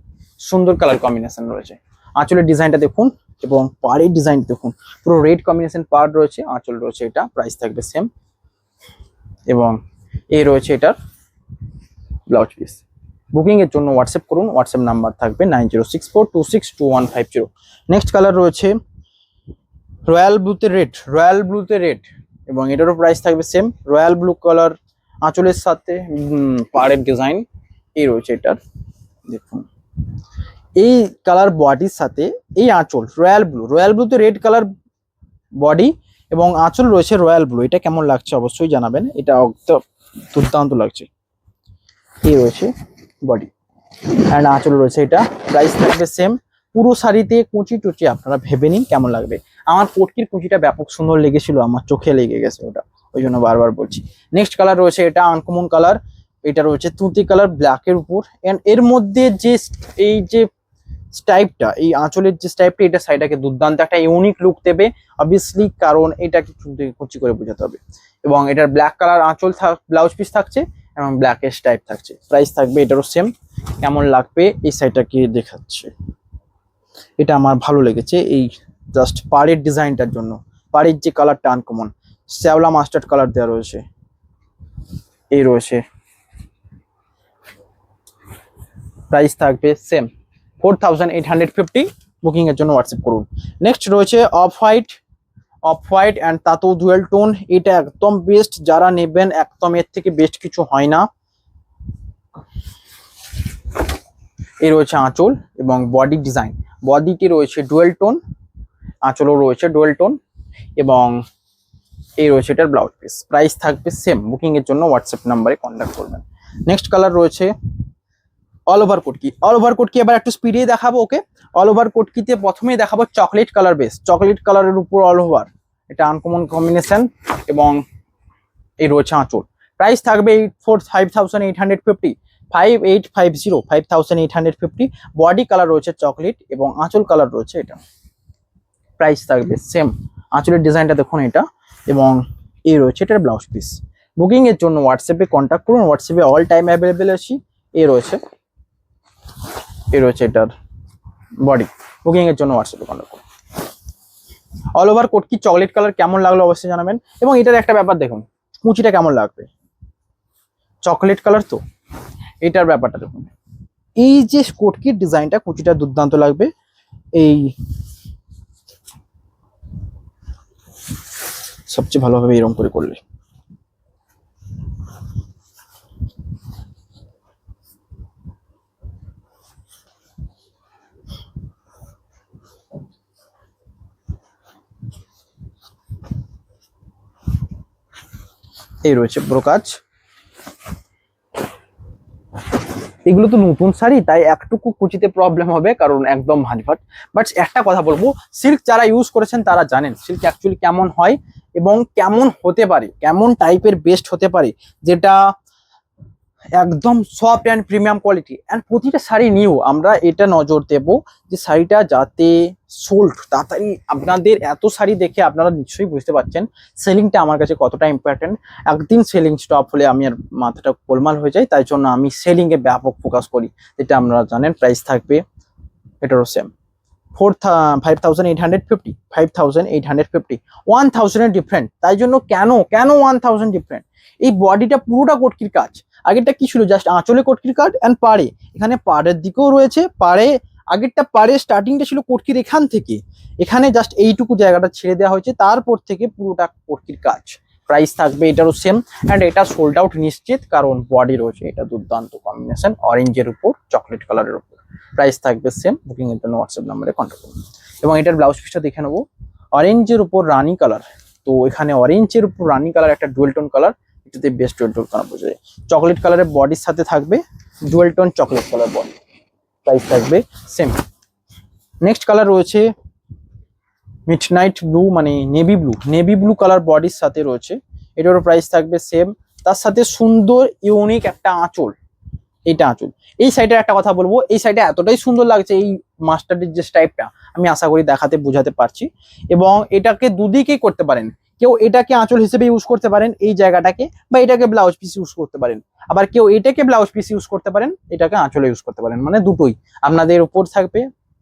[SPEAKER 1] সুন্দর কালার কম্বিনেশন রয়েছে। আঁচলের ডিজাইনটা দেখুন এবং পাড়ের ডিজাইন দেখুন, পুরো রেড কম্বিনেশন পাড় রয়েছে, আঁচল রয়েছে, এটা প্রাইস থাকবে সেম। এবং এই রয়েছে এটার ব্লাউজ পিস। বুকিং এর জন্য হোয়াটসঅ্যাপ করুন, হোয়াটসঅ্যাপ নাম্বার থাকবে 9064262150। নেক্সট কালার রয়েছে রয়্যাল ব্লুতে রেড এবং এটারও প্রাইস থাকবে সেম। রয়্যাল ব্লু কালার আঁচলের সাথে পাড়ের ডিজাইন, এই রয়েছে এটার দেখুন। এই কালার বডির সাথে এই আঁচল রয়্যাল ব্লুতে রেড কালার বডি এবং আঁচল রয়েছে রয়্যাল ব্লু। এটা কেমন লাগছে অবশ্যই জানাবেন, এটা দুর্দান্ত লাগছে। এই রয়েছে বডি অ্যান্ড আঁচল রয়েছে, এটা প্রাইস থাকবে সেম। পুরো শাড়িতে কুচি টুচি আপনারা ভেবে নিন কেমন লাগবে। আমার কোটকির কুচিটা ব্যাপক সুন্দর লেগেছিল, আমার চোখে লেগে গেছে ওটা, ওই জন্য বারবার বলছি। নেক্সট কালার রয়েছে এটা আনকমন কালার, এটা রয়েছে তুঁতি কালার ব্ল্যাকের উপর, এন্ড এর মধ্যে যে এই যে স্টাইপটা, এই আঁচলের যে স্টাইপটা, এটা শাড়িটাকে দুর্দান্ত একটা ইউনিক লুক দেবে অবভিয়াসলি, কারণ এটাকে কুচি করে বোঝাতে হবে। এবং এটার ব্ল্যাক কালার আঁচল ব্লাউজ পিস থাকছে এবং ব্ল্যাকের স্টাইপ থাকছে, প্রাইস থাকবে এটারও সেম। কেমন লাগবে এই শাড়িটাকে দেখাচ্ছে, এটা আমার ভালো লেগেছে এই জাস্ট পাড়ের ডিজাইনটার জন্য। পাড়ের যে কালারটা আনকমন, শ্যাওলা মাস্টার্ড কালার দেওয়া রয়েছে, এই রয়েছে, প্রাইস থাকবে সেম 4850। বুকিং এর জন্য হোয়াটসঅ্যাপ করুন। নেক্সট রয়েছে অফ হোয়াইট অ্যান্ড তাতো ডুয়েল টোন, এটা একদম বেস্ট, যারা নেবেন একদম এর থেকে বেস্ট কিছু হয় না। এই রয়েছে আঁচল এবং বডি ডিজাইন, বডিটি রয়েছে ডুয়েল টোন, আঁচলও রয়েছে ডুয়েল টোন এবং এই রয়েছে এটার ব্লাউজ পিস, প্রাইস থাকবে সেম। বুকিং এর জন্য হোয়াটসঅ্যাপ নাম্বারে কন্ট্যাক্ট করবেন। নেক্সট কালার রয়েছে অল ওভার কোটকি, এবার একটু স্পিডে দেখাবো। ওকে, অল ওভার কোটকিতে প্রথমেই দেখাবো চকলেট কালার বেস, চকলেট কালারের উপর অল ওভার, এটা আনকমন কম্বিনেশন এবং এই রয়েছে আঁচল। প্রাইস থাকবে 5850, 5850, বডি কালার রয়েছে চকলেট এবং আঁচল কালার রয়েছে এটা, প্রাইস থাকবে সেম। আঁচলের ডিজাইনটা দেখুন এটা এবং এই রয়েছে এটার ব্লাউজ পিস। বুকিং এর জন্য হোয়াটসঅ্যাপে কন্ট্যাক্ট করুন, হোয়াটসঅ্যাপে অল টাইম অ্যাভেলেবেল আছি। এই রয়েছে এটার বডি, বুকিং এর জন্য হোয়াটসঅ্যাপে কন্ট্যাক্ট করুন। অল ওভার কোটকি চকলেট কালার কেমন লাগলো অবশ্যই জানাবেন। এবং এটার একটা ব্যাপার দেখুন, কুচিটা কেমন লাগবে, চকলেট কালার তো, এটার ব্যাপারটা দেখুন, এই যে কোটকির ডিজাইনটা, কুচিটা দুর্দান্ত লাগবে। এই সবচেয়ে ভালো হবে এরকম করে করলে। এই রয়েছে পুরো কাজ, এগুলো তো নতুন শাড়ি তাই একটুকু কুচিতে প্রবলেম হবে, কারণ একদম ভাঁজভাট। বাট একটা কথা বলবো, সিল্ক যারা ইউজ করেছেন তারা জানেন সিল্ক অ্যাকচুয়ালি কেমন হয় এবং কেমন হতে পারে, কেমন টাইপের বেস্ট হতে পারে, যেটা একদম soft and premium quality. And প্রতিটা শাড়ি নিয়েও আমরা এটা নজর দেব যে শাড়িটা যাতে সোল্ড তাড়াতাড়ি। আপনাদের এত শাড়ি দেখে আপনারা নিশ্চয়ই বুঝতে পারছেন সেলিংটা আমার কাছে কতটা ইম্পর্টেন্ট। একদিন সেলিং স্টপ হলে আমি আর মাথাটা গোলমাল হয়ে যায়, তাই জন্য আমি সেলিংয়ে ব্যাপক ফোকাস করি, যেটা আপনারা জানেন। প্রাইস থাকবে এটারও সেম 5850, 1000 ডিফারেন্ট। তাই জন্য কেন 1000 ডিফারেন্ট, এই বডিটা পুরোটা কোটকির কাজ। আগেরটা কি ছিল, জাস্ট আঁচলে কোটকির কাজ অ্যান্ড পাড়ে, এখানে পাড়ের দিকেও রয়েছে। আগেরটা পাড়ে স্টার্টিংটা ছিল কোটকির এখান থেকে, এখানে জাস্ট এইটুকু জায়গাটা ছেড়ে দেওয়া হয়েছে, তারপর থেকে পুরোটা কোটকির কাজ। প্রাইস থাকবে এটারও সেম অ্যান্ড এটা সোল্ড আউট নিশ্চিত, কারণ বডি রয়েছে এটা দুর্দান্ত কম্বিনেশন, অরেঞ্জের উপর চকলেট কালারের উপর। প্রাইস থাকবে সেম। বুকিং এর জন্য হোয়াটসঅ্যাপ নাম্বারে কন্ট্যাক্ট করুন। এবং এটার ব্লাউজ পিসটা দেখে নেবো, অরেঞ্জের উপর রানী কালার। তো এখানে অরেঞ্জের উপর রানী কালার একটা ডুয়েল টোন কালার, এটাতে বেস্ট ডুয়েল টোন কালার বোঝা যায়। চকলেট কালারের বডির সাথে থাকবে dual tone chocolate colour body, price থাকবে সেম। নেক্সট কালার রয়েছে মিডনাইট ব্লু, মানে নেভি ব্লু কালার বডির সাথে রয়েছে, এটারও প্রাইস থাকবে সেম। তার সাথে সুন্দর ইউনিক একটা আঁচল, এইটা আঁচল। এই সাইডের একটা কথা বলবো, এই সাইডে এতটাই সুন্দর লাগছে এই মাস্টার্ডের যে স্টাইপটা, আমি আশা করি দেখাতে বোঝাতে পারছি। এবং এটাকে দুদিকেই করতে পারেন, কেউ এটাকে আঁচল হিসেবে ইউজ করতে পারেন এই জায়গাটাকে, বা এটাকে ব্লাউজ পিস ইউজ করতে পারেন। আবার কেউ এটাকে ব্লাউজ পিস ইউজ করতে পারেন, এটাকে আঁচলে ইউজ করতে পারেন, মানে দুটোই আপনাদের উপর থাকবে,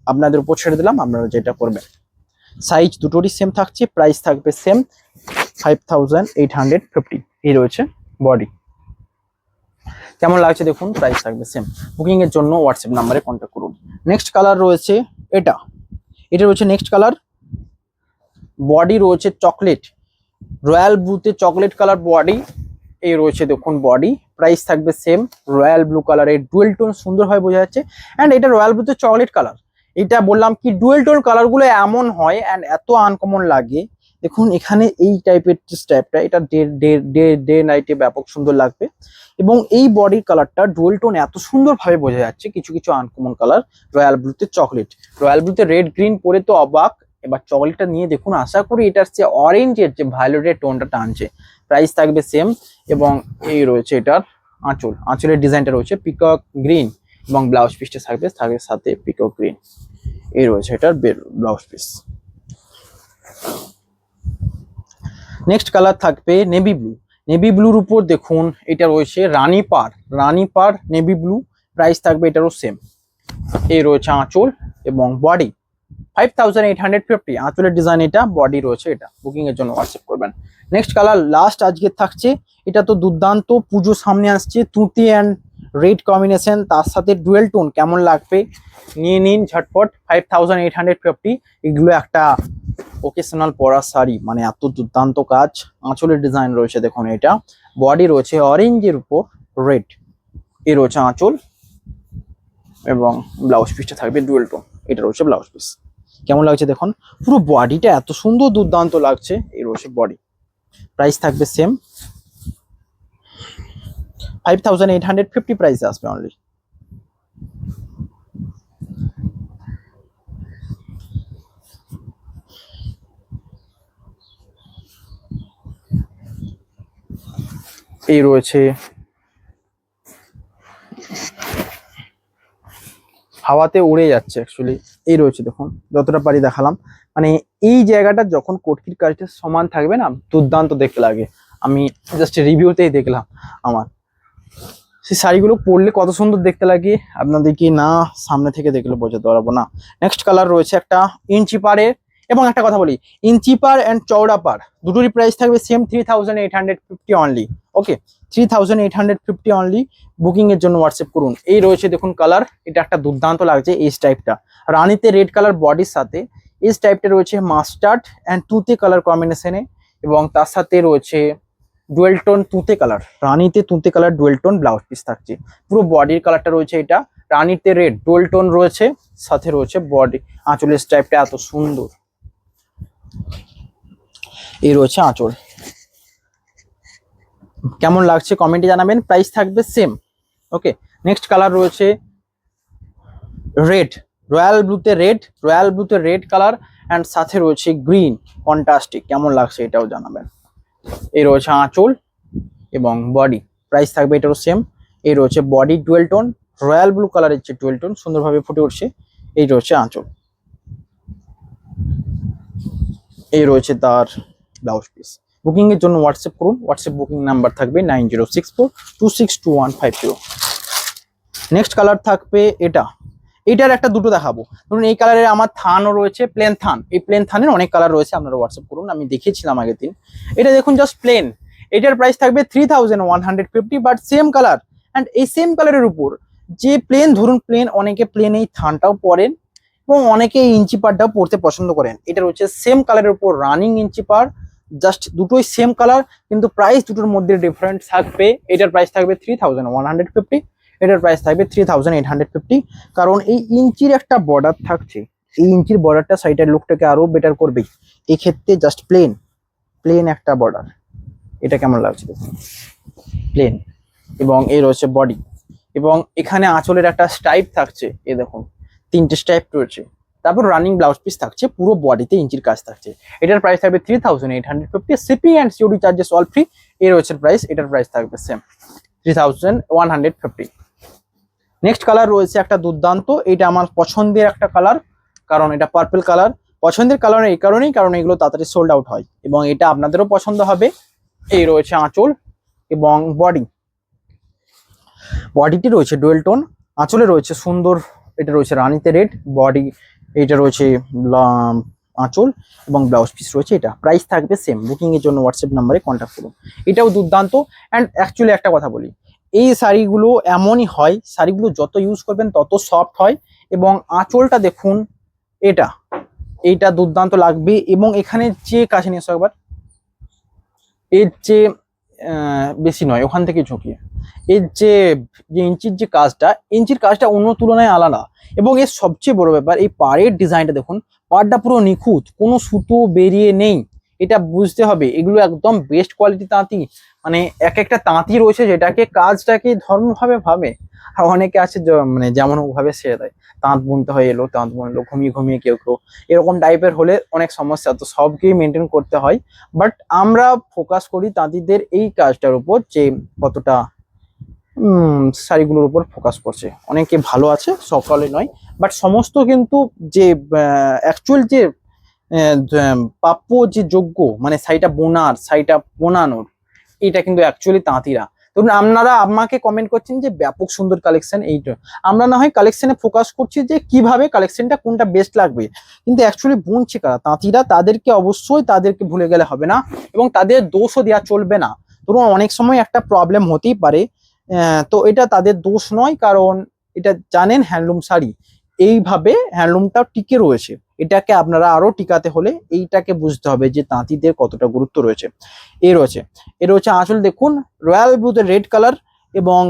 [SPEAKER 1] আপনাদের উপর ছেড়ে দিলাম আপনারা যেটা করবেন। সাইজ দুটোরই সেম থাকছে, প্রাইস থাকবে সেম 5850। এই রয়েছে বডি। কেমন লাগছে দেখুন, প্রাইস থাকবে সেম। বুকিং এর জন্য হোয়াটসঅ্যাপ নাম্বারে কন্ট্যাক্ট করুন। নেক্সট কালার রয়েছে এটা, এটা রয়েছে নেক্সট কালার। বডি রয়েছে চকলেট, রয়্যাল ব্লুতে চকলেট কালার বডি। এই রয়েছে দেখুন বডি, প্রাইস থাকবে সেম। রয়্যাল ব্লু কালারের ডুয়েল টোন সুন্দরভাবে বোঝা যাচ্ছে। অ্যান্ড এটা রয়্যাল ব্লুতে চকলেট কালার। এটা বললাম কি ডুয়েল টোন কালারগুলো এমন হয় অ্যান্ড এত আনকমন লাগে। দেখুন এখানে এই টাইপের স্টাইপটা, এটা ডে নাইটে ব্যাপক সুন্দর লাগবে। এবং এই বডির কালারটা ডুয়েল টোন এত সুন্দরভাবে বোঝা যাচ্ছে, কিছু কিছু আনকমন কালার। রয়্যাল ব্লুতে চকলেট, রয়্যাল ব্লুতে রেড গ্রিন পরে তো অবাক। এবার চকলেটটা নিয়ে দেখুন, আশা করি এটার যে অরেঞ্জের যে ভায়োলেটের টোনটা টানছে। প্রাইস থাকবে সেম। এবং এই রয়েছে এটার আঁচল, আঁচলের ডিজাইনটা রয়েছে পিকক গ্রিন এবং ব্লাউজ পিসটা থাকবে সাথে পিকক গ্রিন। এই রয়েছে এটার ব্লাউজ পিস। নেক্সট কালার থাকবে নেভি ব্লু। নেভি ব্লুর উপর দেখুন এটা রয়েছে রানী পার নেভি ব্লু। প্রাইস থাকবে এটারও সেম। এই রয়েছে আঁচল এবং বডি 5850। আঁচলের ডিজাইন এটা, বডি রয়েছে এটা। বুকিং এর জন্য হোয়াটসঅ্যাপ করবেন। নেক্সট কালার লাস্ট আজকে থাকছে, এটা তো দুর্দান্ত, পুজো সামনে আসছে, তুঁতি অ্যান্ড রেড কম্বিনেশন, তার সাথে ডুয়েল টোন, কেমন লাগবে নিয়ে নিন ঝটপট। 5850। এগুলো একটা ওকেশনাল পরা শাড়ি, মানে এত দুর্দান্ত কাজ। আঁচলের ডিজাইন রয়েছে দেখুন এটা, বডি রয়েছে অরেঞ্জের উপর রেড। এই রয়েছে আঁচল এবং ব্লাউজ পিসটা থাকবে ডুয়েল টোন। এটা রয়েছে ব্লাউজ পিস। কেমন লাগছে দেখুন, পুরো বডিটা এত সুন্দর দুর্দান্ত লাগছে। এই রয়েছে বডি, প্রাইস থাকবে সেম 5850 প্রাইসে আসবে অনলি। এই রয়েছে হাওয়াতে উড়ে যাচ্ছে অ্যাকচুয়ালি। এই রয়েছে দেখুন, যতটা পারি দেখালাম। মানে এই জায়গাটা যখন কটকির কাজটা সমান থাকবে না, দুর্দান্ত দেখতে লাগে। আমি জাস্ট রিভিউতেই দেখলাম আমার, সেই শাড়িগুলো পরলে কত সুন্দর দেখতে লাগে আপনাদেরকে না সামনে থেকে দেখলে বোঝাতে পারবো না। নেক্সট কালার রয়েছে একটা ইঞ্চি পাড়ের। এবং একটা কথা বলি, ইঞ্চি পাড় অ্যান্ড চওড়া পাড় দুটোরই প্রাইস থাকবে সেম 3850 অনলি। ওকে, 3850 অনলি। বুকিং এর জন্য হোয়াটসঅ্যাপ করুন। এই রয়েছে দেখুন কালার, এটা একটা দুর্দান্ত লাগছে এই টাইপটা, রানীতে রেড কালার বডির সাথে। এই টাইপটা রয়েছে মাস্টার্ড অ্যান্ড তুতে কালার কম্বিনেশনে, এবং তার সাথে রয়েছে ডুয়েল টোন তুতে কালার, রানীতে তুতে colour dual tone blouse piece থাকছে। পুরো বডির কালারটা রয়েছে এটা রানীতে রেড ডুয়েল টোন রয়েছে, সাথে রয়েছে বডি আঁচলের স্টাইপটা এত সুন্দর। এই রয়েছে আঁচল, কেমন লাগছে কমেন্টে জানাবেন। প্রাইস থাকবে সেম। ওকে, নেক্সট কালার রয়েছে রেড, রয়্যাল ব্লুতে রেড কালার অ্যান্ড সাথে রয়েছে গ্রিন কন্ট্রাস্টিক। কেমন লাগছে এটাও জানাবেন। এই রয়েছে আঁচল এবং বডি, প্রাইস থাকবে এটারও সেম। এই রয়েছে body dual tone, royal blue কালারের যে ডুয়েল টোন সুন্দরভাবে ফুটে উঠছে। এই রয়েছে আঁচল, এই রয়েছে তার ব্লাউজ পিস। বুকিং এর জন্য হোয়াটসঅ্যাপ করুন। হোয়াটসঅ্যাপ বুকিং নাম্বার থাকবে 9064262150। নেক্সট কালার থাকবে এটা, এটার একটা দুটো দেখাবো। ধরুন এই কালারের আমার থানও রয়েছে, প্লেন থান। এই প্লেন থানের অনেক কালার রয়েছে, আপনারা হোয়াটসঅ্যাপ করুন, আমি দেখিয়েছিলাম আগের দিন। এটা দেখুন জাস্ট প্লেন, এটার প্রাইস থাকবে 3150, বাট সেম কালার। অ্যান্ড এই সেম কালারের উপর যে প্লেন, ধরুন প্লেন, অনেকে প্লেন এই থানটাও পরেন এবং অনেকে এই ইঞ্চি পাড়টাও পরতে পছন্দ করেন। এটা রয়েছে সেম কালারের উপর রানিং ইঞ্চি পাড়, জাস্ট দুটোই সেম কালার, কিন্তু প্রাইস দুটোর মধ্যে ডিফারেন্ট থাকবে। এটার প্রাইস থাকবে 3150, এটার প্রাইস থাকবে 3850। কারণ এই ইঞ্চির একটা বর্ডার থাকছে, এই ইঞ্চির বর্ডারটা সাইডের লুকটাকে আরো বেটার করবে। এই ক্ষেত্রে জাস্ট প্লেন একটা বর্ডার, এটা কেমন লাগছে দেখুন, প্লেন। এবং এই রয়েছে বডি, এবং এখানে আঁচলের একটা স্টাইপ থাকছে, এই দেখুন তিনটে স্টাইপ রয়েছে। তারপর রানিং ব্লাউজ পিস থাকছে, পুরো বডিতে ইঞ্চির কাজ থাকছে। এটার প্রাইস থাকবে 3850, shipping and COD charges all free. এই রয়েছে প্রাইস, এটার প্রাইস থাকবে সেম 3150। নেক্সট কালার রয়েছে একটা দুর্দান্ত, এটা আমার পছন্দের একটা কালার, কারণ এটা পার্পল কালার। পছন্দের কালার এই কারণেই, কারণ এগুলো তাড়াতাড়ি সোল্ড আউট হয় এবং এটা আপনাদেরও পছন্দ হবে। এই রয়েছে আঁচল এবং বডিটি রয়েছে ডুয়েল টোন, আঁচলে রয়েছে সুন্দর, এটা রয়েছে রানীতে রেড বডি, এটা রয়েছে আঁচল এবং ব্লাউজ পিস রয়েছে। এটা প্রাইস থাকবে সেম। বুকিং এর জন্য হোয়াটসঅ্যাপ নাম্বারে কন্ট্যাক্ট করুন। এটাও দুর্দান্ত। অ্যান্ড অ্যাকচুয়ালি একটা কথা বলি, এই শাড়িগুলো এমনই হয়, শাড়িগুলো যত ইউজ করবেন তত সফট হয়। এবং আঁচলটা দেখুন, এইটা দুর্দান্ত লাগবে। এবং এখানে যে কাছে নিয়ে এসো একবার, এর যে বেশি নয়, ওখান থেকে ঝুঁকিয়ে, এর যে ইঞ্চির যে কাজটা, ইঞ্চির কাজটা অন্য তুলনায় আলাদা। এবং এর সবচেয়ে বড় ব্যাপার, এই পাড়ের ডিজাইনটা দেখুন, পাড়টা পুরো নিখুঁত, কোনো সুতো বেরিয়ে নেই। এটা বুঝতে হবে এগুলো একদম বেস্ট কোয়ালিটি তাঁতি। মানে এক একটা তাঁতি রয়েছে যেটাকে কাজটাকে ধর্মভাবে ভাবে, আর অনেকে আছে মানে যেমন ভাবে ছেড়ে দেয়। তাঁত বুনতে হয়, এলো তাঁত বুনলো, ঘুমিয়ে ঘুমিয়ে কেউ কেউ এরকম টাইপের হলে অনেক সমস্যা। তো সবকেই মেনটেন করতে হয়। বাট আমরা ফোকাস করি তাঁতিদের এই কাজটার উপর, যে কতটা শাড়িগুলোর উপর ফোকাস করছে। অনেকে ভালো আছে, সকলে নয়, বাট সমস্ত কিন্তু যে অ্যাকচুয়াল যে প্রাপ্য যে যোগ্য, মানে শাড়িটা বোনার, শাড়িটা বোনানোর, এটা কিন্তু অ্যাকচুয়ালি তাঁতিরা। ধরুন আপনারা আমাকে কমেন্ট করছেন যে ব্যাপক সুন্দর কালেকশন, এইটা আমরা না হয় কালেকশনে ফোকাস করছি যে কিভাবে কালেকশনটা কোনটা বেস্ট লাগবে, কিন্তু অ্যাকচুয়ালি বুনছে কারা, তাঁতিরা। তাদেরকে অবশ্যই তাদেরকে ভুলে গেলে হবে না এবং তাদের দোষও দেওয়া চলবে না। ধরুন অনেক সময় একটা প্রবলেম হতেই পারে, তো এটা তাদের দোষ নয়, কারণ এটা জানেন হ্যান্ডলুম শাড়ি এইভাবে হ্যান্ডলুমটাও টিকে রয়েছে। এটাকে আপনারা আরো টিকাতে হলে এইটাকে বুঝতে হবে যে তাঁতিদের কতটা গুরুত্ব রয়েছে। এ রয়েছে আঁচল দেখুন, রয়্যাল ব্লুতে রেড কালার এবং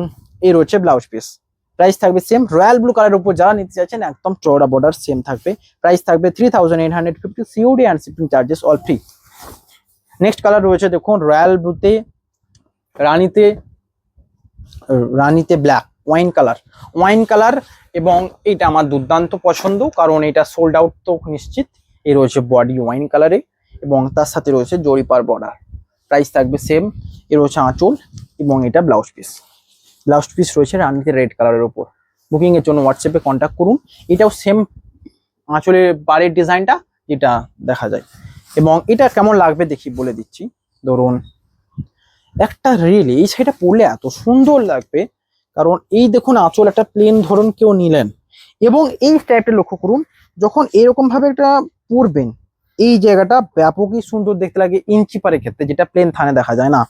[SPEAKER 1] এ রয়েছে ব্লাউজ পিস। প্রাইস থাকবে সেম। রয়্যাল ব্লু কালারের উপর যারা নিতে চাইছেন একদম চওড়া বর্ডার সেম থাকবে। প্রাইস থাকবে 3850, COD and shipping charges all free. Next colour রয়েছে দেখুন, রয়্যাল ব্লুতে রানীতে ব্ল্যাক ওয়াইন কালার এবং এটা আমার দুর্দান্ত পছন্দ, কারণ এটা সোল্ড আউট তো নিশ্চিত। এ রয়েছে বডি ওয়াইন কালারে এবং তার সাথে রয়েছে জরিপার বর্ডার। প্রাইস থাকবে সেম। এ রয়েছে আঁচল এবং এটা ব্লাউজ পিস রয়েছে রানীতে রেড কালারের উপর। বুকিং এর জন্য হোয়াটসঅ্যাপে কন্ট্যাক্ট করুন। এটাও সেম আঁচলের বাড়ির ডিজাইনটা যেটা দেখা যায়। এবং এটা কেমন লাগবে দেখি বলে দিচ্ছি। ধরুন একটা রিল, এই শাড়িটা পরলে এত সুন্দর লাগবে, কারণ এই দেখুন আঁচল একটা প্লেন ধরুন কেউ নিলেন এবং এই টাইপটা লক্ষ্য করুন, যখন এরকম ভাবে এটা পরবেন, এই জায়গাটা ব্যাপকই সুন্দর দেখতে লাগে ইঞ্চি পারের ক্ষেত্রে, যেটা প্লেন থানে দেখা যায় না।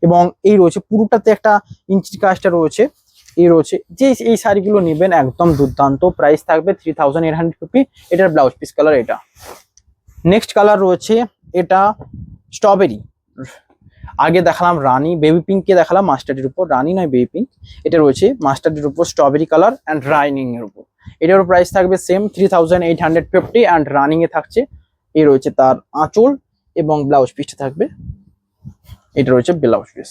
[SPEAKER 1] এবং এই রয়েছে পুরোটাতে একটা ইঞ্চির কাজটা রয়েছে। এই রয়েছে যে এই শাড়িগুলো নেবেন একদম দুর্দান্ত। প্রাইস থাকবে 3850। এটার ব্লাউজ পিস কালার এটা। নেক্সট কালার রয়েছে এটা স্ট্রবেরি। আগে দেখালাম রানী, বেবি পিঙ্ককে দেখালাম মাস্টার্ডের উপর, রানী নয় বেবি পিঙ্ক। এটা রয়েছে মাস্টার্ডের উপর স্ট্রবেরি কালার অ্যান্ড রাইনিং এর উপর। এটার প্রাইস থাকবে সেম 3850 অ্যান্ড রানিং এ থাকছে। এই রয়েছে তার আঁচল এবং ব্লাউজ পিসটা থাকবে। এটা রয়েছে ব্লাউজ পিস,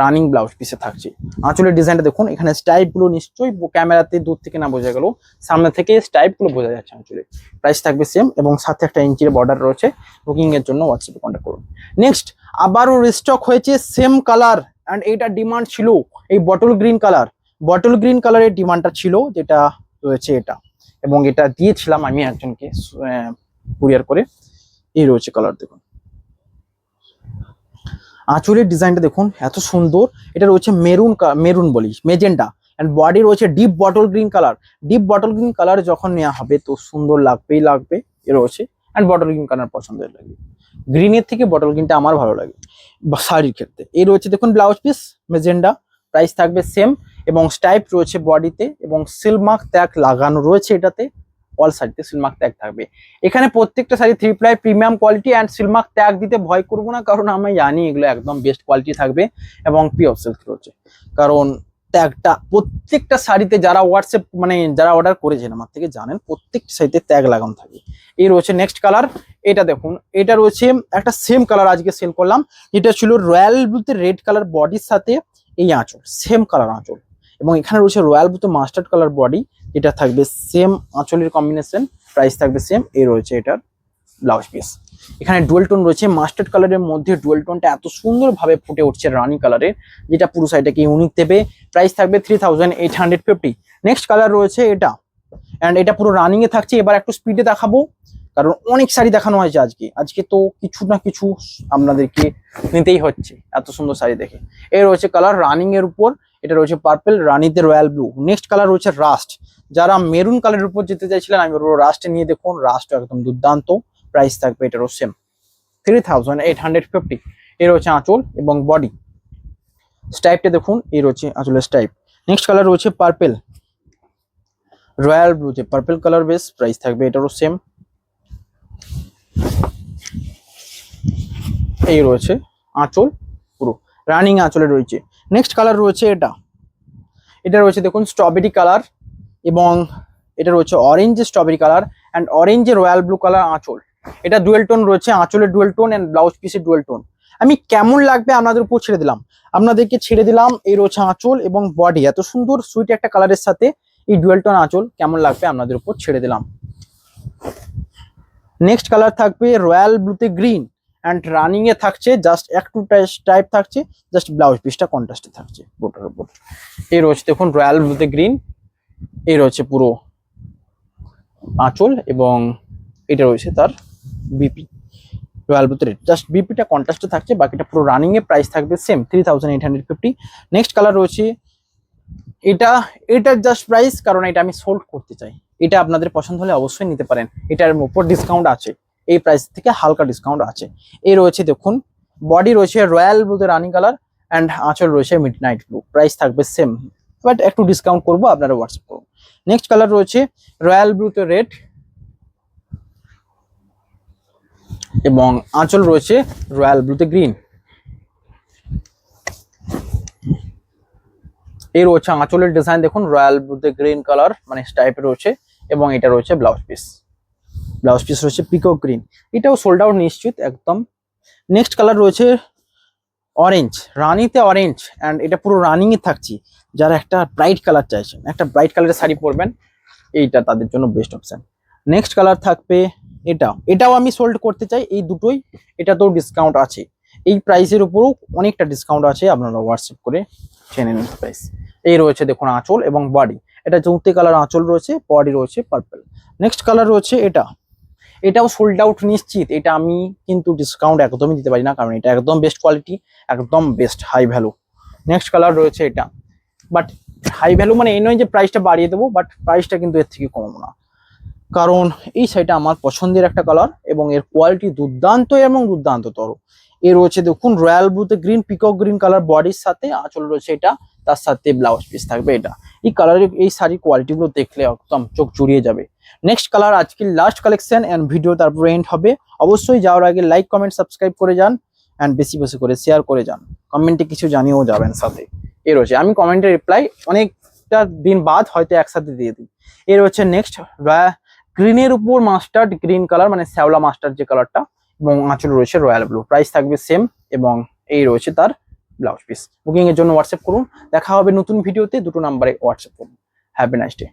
[SPEAKER 1] রানিং ব্লাউজ পিসে থাকছে। আঁচলের ডিজাইনটা দেখুন, এখানে স্টাইপ গুলো নিশ্চয়ই ক্যামেরাতে দূর থেকে না বোঝা গেল, সামনে থেকে স্টাইপ গুলো বোঝা যাচ্ছে আঁচলে। প্রাইস থাকবে সেম এবং সাথে একটা ইঞ্চির বর্ডার রয়েছে। বুকিং এর জন্য হোয়াটসঅ্যাপে কন্ট্যাক্ট করুন। নেক্সট আবারও রিস্টক হয়েছে সেম কালার, অ্যান্ড এইটা ডিমান্ড ছিল, এই বটল গ্রিন কালারের ডিমান্ডটা ছিল, যেটা রয়েছে এটা। এবং এটা দিয়েছিলাম আমি একজনকে কুরিয়ার করে। এই রয়েছে কালার দেখুন, আঁচলের ডিজাইনটা দেখুন এত সুন্দর। এটা রয়েছে মেরুন বলি, মেজেন্ডা, এন্ড বডি রয়েছে ডিপ বটল গ্রিন কালার। যখন নেওয়া হবে তো সুন্দর লাগবেই লাগবে। এ রয়েছে এন্ড বটল গ্রিন কালার পছন্দের লাগে, গ্রিনের থেকে বটল গ্রিনটা আমার ভালো লাগে শাড়ির ক্ষেত্রে। এই রয়েছে দেখুন ব্লাউজ পিস মেজেন্ডা। প্রাইস থাকবে সেম এবং স্টাইপ রয়েছে বডিতে এবং সিলমার্ক ট্যাগ লাগানো রয়েছে এটাতে। অল শাড়িতে সিলমার্ক ট্যাগ থাকবে। এখানে প্রত্যেকটা sari 3 ply premium quality and Silk Mark tag দিতে ভয় করবো না, কারণ আমি জানি এগুলো একদম বেস্ট কোয়ালিটি থাকবে এবং পিওর সিল্ক রয়েছে। কারণ ট্যাগটা প্রত্যেকটা শাড়িতে, যারা যারা অর্ডার করেছেন আমার থেকে জানেন, প্রত্যেকটা শাড়িতে ট্যাগ লাগানো থাকে। এই রয়েছে নেক্সট কালার, এটা দেখুন, এটা রয়েছে একটা সেম কালার আজকে সেল করলাম। এটা ছিল রয়্যাল ব্লুতে রেড কালার বডির সাথে এই আঁচল, সেম কালার আঁচল। এবং এখানে রয়েছে রয়্যাল ব্লুতে মাস্টার্ড কালার বডি, এটা থাকবে সেম আঁচলের কম্বিনেশন। প্রাইস থাকবে সেম। এই রয়েছে এটার ব্লাউজ পিস। এখানে ডুয়েল টোন রয়েছে, মাস্টার্ড কালারের মধ্যে ডুয়েল টোনটা এত সুন্দরভাবে ফুটে উঠছে রানী কালারের, যেটা পুরো সাইডটাকে ইউনিক দেবে। প্রাইস থাকবে 3850। নেক্সট কালার রয়েছে এটা, অ্যান্ড এটা পুরো রানিং এ থাকছে। এবার একটু স্পিডে দেখাবো, কারণ অনেক শাড়ি দেখানো হয়েছে আজকে তো কিছু না কিছু আপনাদেরকে নিতেই হচ্ছে এত সুন্দর শাড়ি দেখে। এর রয়েছে কালার রানিং এর উপর, এটা রয়েছে পার্পল, রানিতে রয়্যাল ব্লু। নেক্সট কালার রয়েছে রাস্ট। যারা মেরুন কালারের উপর যেতে চাইছিলেন আমি বলবো রাস্টে নিয়ে দেখুন, রাস্ট একদম দুর্দান্ত। প্রাইস থাকবে এটারও সেম 3850। এর রয়েছে আঁচল এবং বডি স্টাইপটা দেখুন, এই রয়েছে আঁচলের স্টাইপ। নেক্সট কালার রয়েছে পার্পল, রয়্যাল ব্লুতে পার্পল কালার বেস। প্রাইস থাকবে এটারও সেম। এই রয়েছে আঁচল, পুরো রানিং আঁচলে রয়েছে। নেক্সট কালার রয়েছে এটা রয়েছে দেখুন স্ট্রবেরি কালার, এবং এটা রয়েছে orange strawberry colour and orange royal blue colour আঁচল। এটা ডুয়েল টোন রয়েছে, আঁচলের ডুয়েল টোন অ্যান্ড ব্লাউজ পিসের ডুয়েল টোন। আমি কেমন লাগবে আপনাদের উপর ছেড়ে দিলাম, আপনাদেরকে ছেড়ে দিলাম। এই রয়েছে আঁচল এবং বডি, এত সুন্দর সুইট একটা কালারের সাথে এই ডুয়েল টোন আঁচল কেমন লাগবে আপনাদের উপর ছেড়ে দিলাম। নেক্সট কালার থাকবে রয়্যাল ব্লুতে গ্রিন, অ্যান্ড রানিং এ থাকছে জাস্ট একটু টাইপ থাকছে, জাস্ট ব্লাউজ পিসটা কন্ট্রাস্টে থাকছে বোটার উপর। এই রয়েছে দেখুন রয়্যাল ব্লুতে গ্রিন, এই রয়েছে পুরো আঁচল, এবং এটা রয়েছে তার বিপি রয়্যাল ব্লুতে রেড, জাস্ট বিপিটা কন্ট্রাস্টে থাকছে, বাকিটা পুরো রানিং এ। প্রাইস থাকবে সেম 3850। নেক্সট কালার রয়েছে এটা জাস্ট প্রাইস, কারণ এটা আমি সোল্ড করতে চাই। এটা আপনাদের পছন্দ হলে অবশ্যই নিতে পারেন, এটার উপর ডিসকাউন্ট আছে, এই প্রাইস থেকে হালকা ডিসকাউন্ট আছে। এই রয়েছে দেখুন বডি রয়েছে রয়্যাল ব্লুতে রানি কালার, অ্যান্ড আঁচল রয়েছে মিড নাইট ব্লু। প্রাইস থাকবে সেম, বাট একটু ডিসকাউন্ট করবো, আপনারা হোয়াটসঅ্যাপ করুন। নেক্সট কালার রয়েছে রয়্যাল ব্লুতে রেড, এবং আঁচল রয়েছে রয়্যাল ব্লুতে গ্রিন। এই রয়েছে আঁচলের ডিজাইন দেখুন রয়্যাল ব্লুতে গ্রিন কালার মানে স্টাইপে রয়েছে, এবং এটা রয়েছে ব্লাউজ পিস রয়েছে পিকক গ্রিন। এটাও সোল্ড আউট নিশ্চিত একদম। নেক্সট কালার রয়েছে অরেঞ্জ, রানিতে অরেঞ্জ, অ্যান্ড এটা পুরো রানিং এ থাকছি। যারা একটা ব্রাইট কালার চাইছেন, একটা ব্রাইট কালারের শাড়ি পরবেন, এইটা তাদের জন্য বেস্ট অপশন। নেক্সট কালার থাকবে এটাও আমি সোল্ড করতে চাই, এই দুটোই। এটাতেও ডিসকাউন্ট আছে, এই প্রাইসের উপরও অনেকটা ডিসকাউন্ট আছে, আপনারা হোয়াটসঅ্যাপ করে জেনে নিন প্রাইস। এই রয়েছে দেখুন আঁচল এবং বডি, এটা চৌতে কালার আঁচল রয়েছে, বডি রয়েছে পার্পল। নেক্সট কালার রয়েছে এটাও সোল্ড আউট নিশ্চিত। এটা আমি কিন্তু ডিসকাউন্ট একদমই দিতে পারি না, কারণ এটা একদম বেস্ট কোয়ালিটি, একদম best high value. Next colour রয়েছে এটা, বাট হাই ভ্যালু মানে এই নয় যে প্রাইসটা বাড়িয়ে দেবো, বাট প্রাইসটা কিন্তু এর থেকে কমাবো না, কারণ এই শাড়িটা আমার পছন্দের একটা কালার এবং এর কোয়ালিটি দুর্দান্ত এবং দুর্দান্ততর। এর রয়েছে দেখুন রয়্যাল ব্লুতে গ্রিন পিকক গ্রিন কালার বডির সাথে আঁচল রয়েছে এটা, তার সাথে ব্লাউজ পিস থাকবে এটা। এই কালারের এই শাড়ির কোয়ালিটিগুলো দেখলে একদম চোখ জুড়িয়ে যাবে। নেক্সট কালার আজকের লাস্ট কালেকশন এন্ড ভিডিও তারপরে এন্ড হবে। অবশ্যই যাওয়ার আগে লাইক কমেন্ট সাবস্ক্রাইব করে যান, এন্ড বেশি বেশি করে শেয়ার করে যান, কমেন্টে কিছু জানিয়েও যাবেন সাথে। এর রয়েছে আমি কমেন্টে রিপ্লাই অনেকটা দিন বাদ হয়তো একসাথে দিয়ে দিই। এর হচ্ছে নেক্সট গ্রিনের উপর মাস্টার্ড গ্রিন কালার মানে শ্যাওলা মাস্টার্ড যে কালারটা, এবং আঁচল রয়েছে রয়্যাল ব্লু। প্রাইস থাকবে সেম, এবং এই রয়েছে তার ব্লাউজ পিস। বুকিং এর জন্য হোয়াটসঅ্যাপ করুন। দেখা হবে নতুন ভিডিওতে, দুটো নাম্বারে হোয়াটসঅ্যাপ করুন। Have a nice day.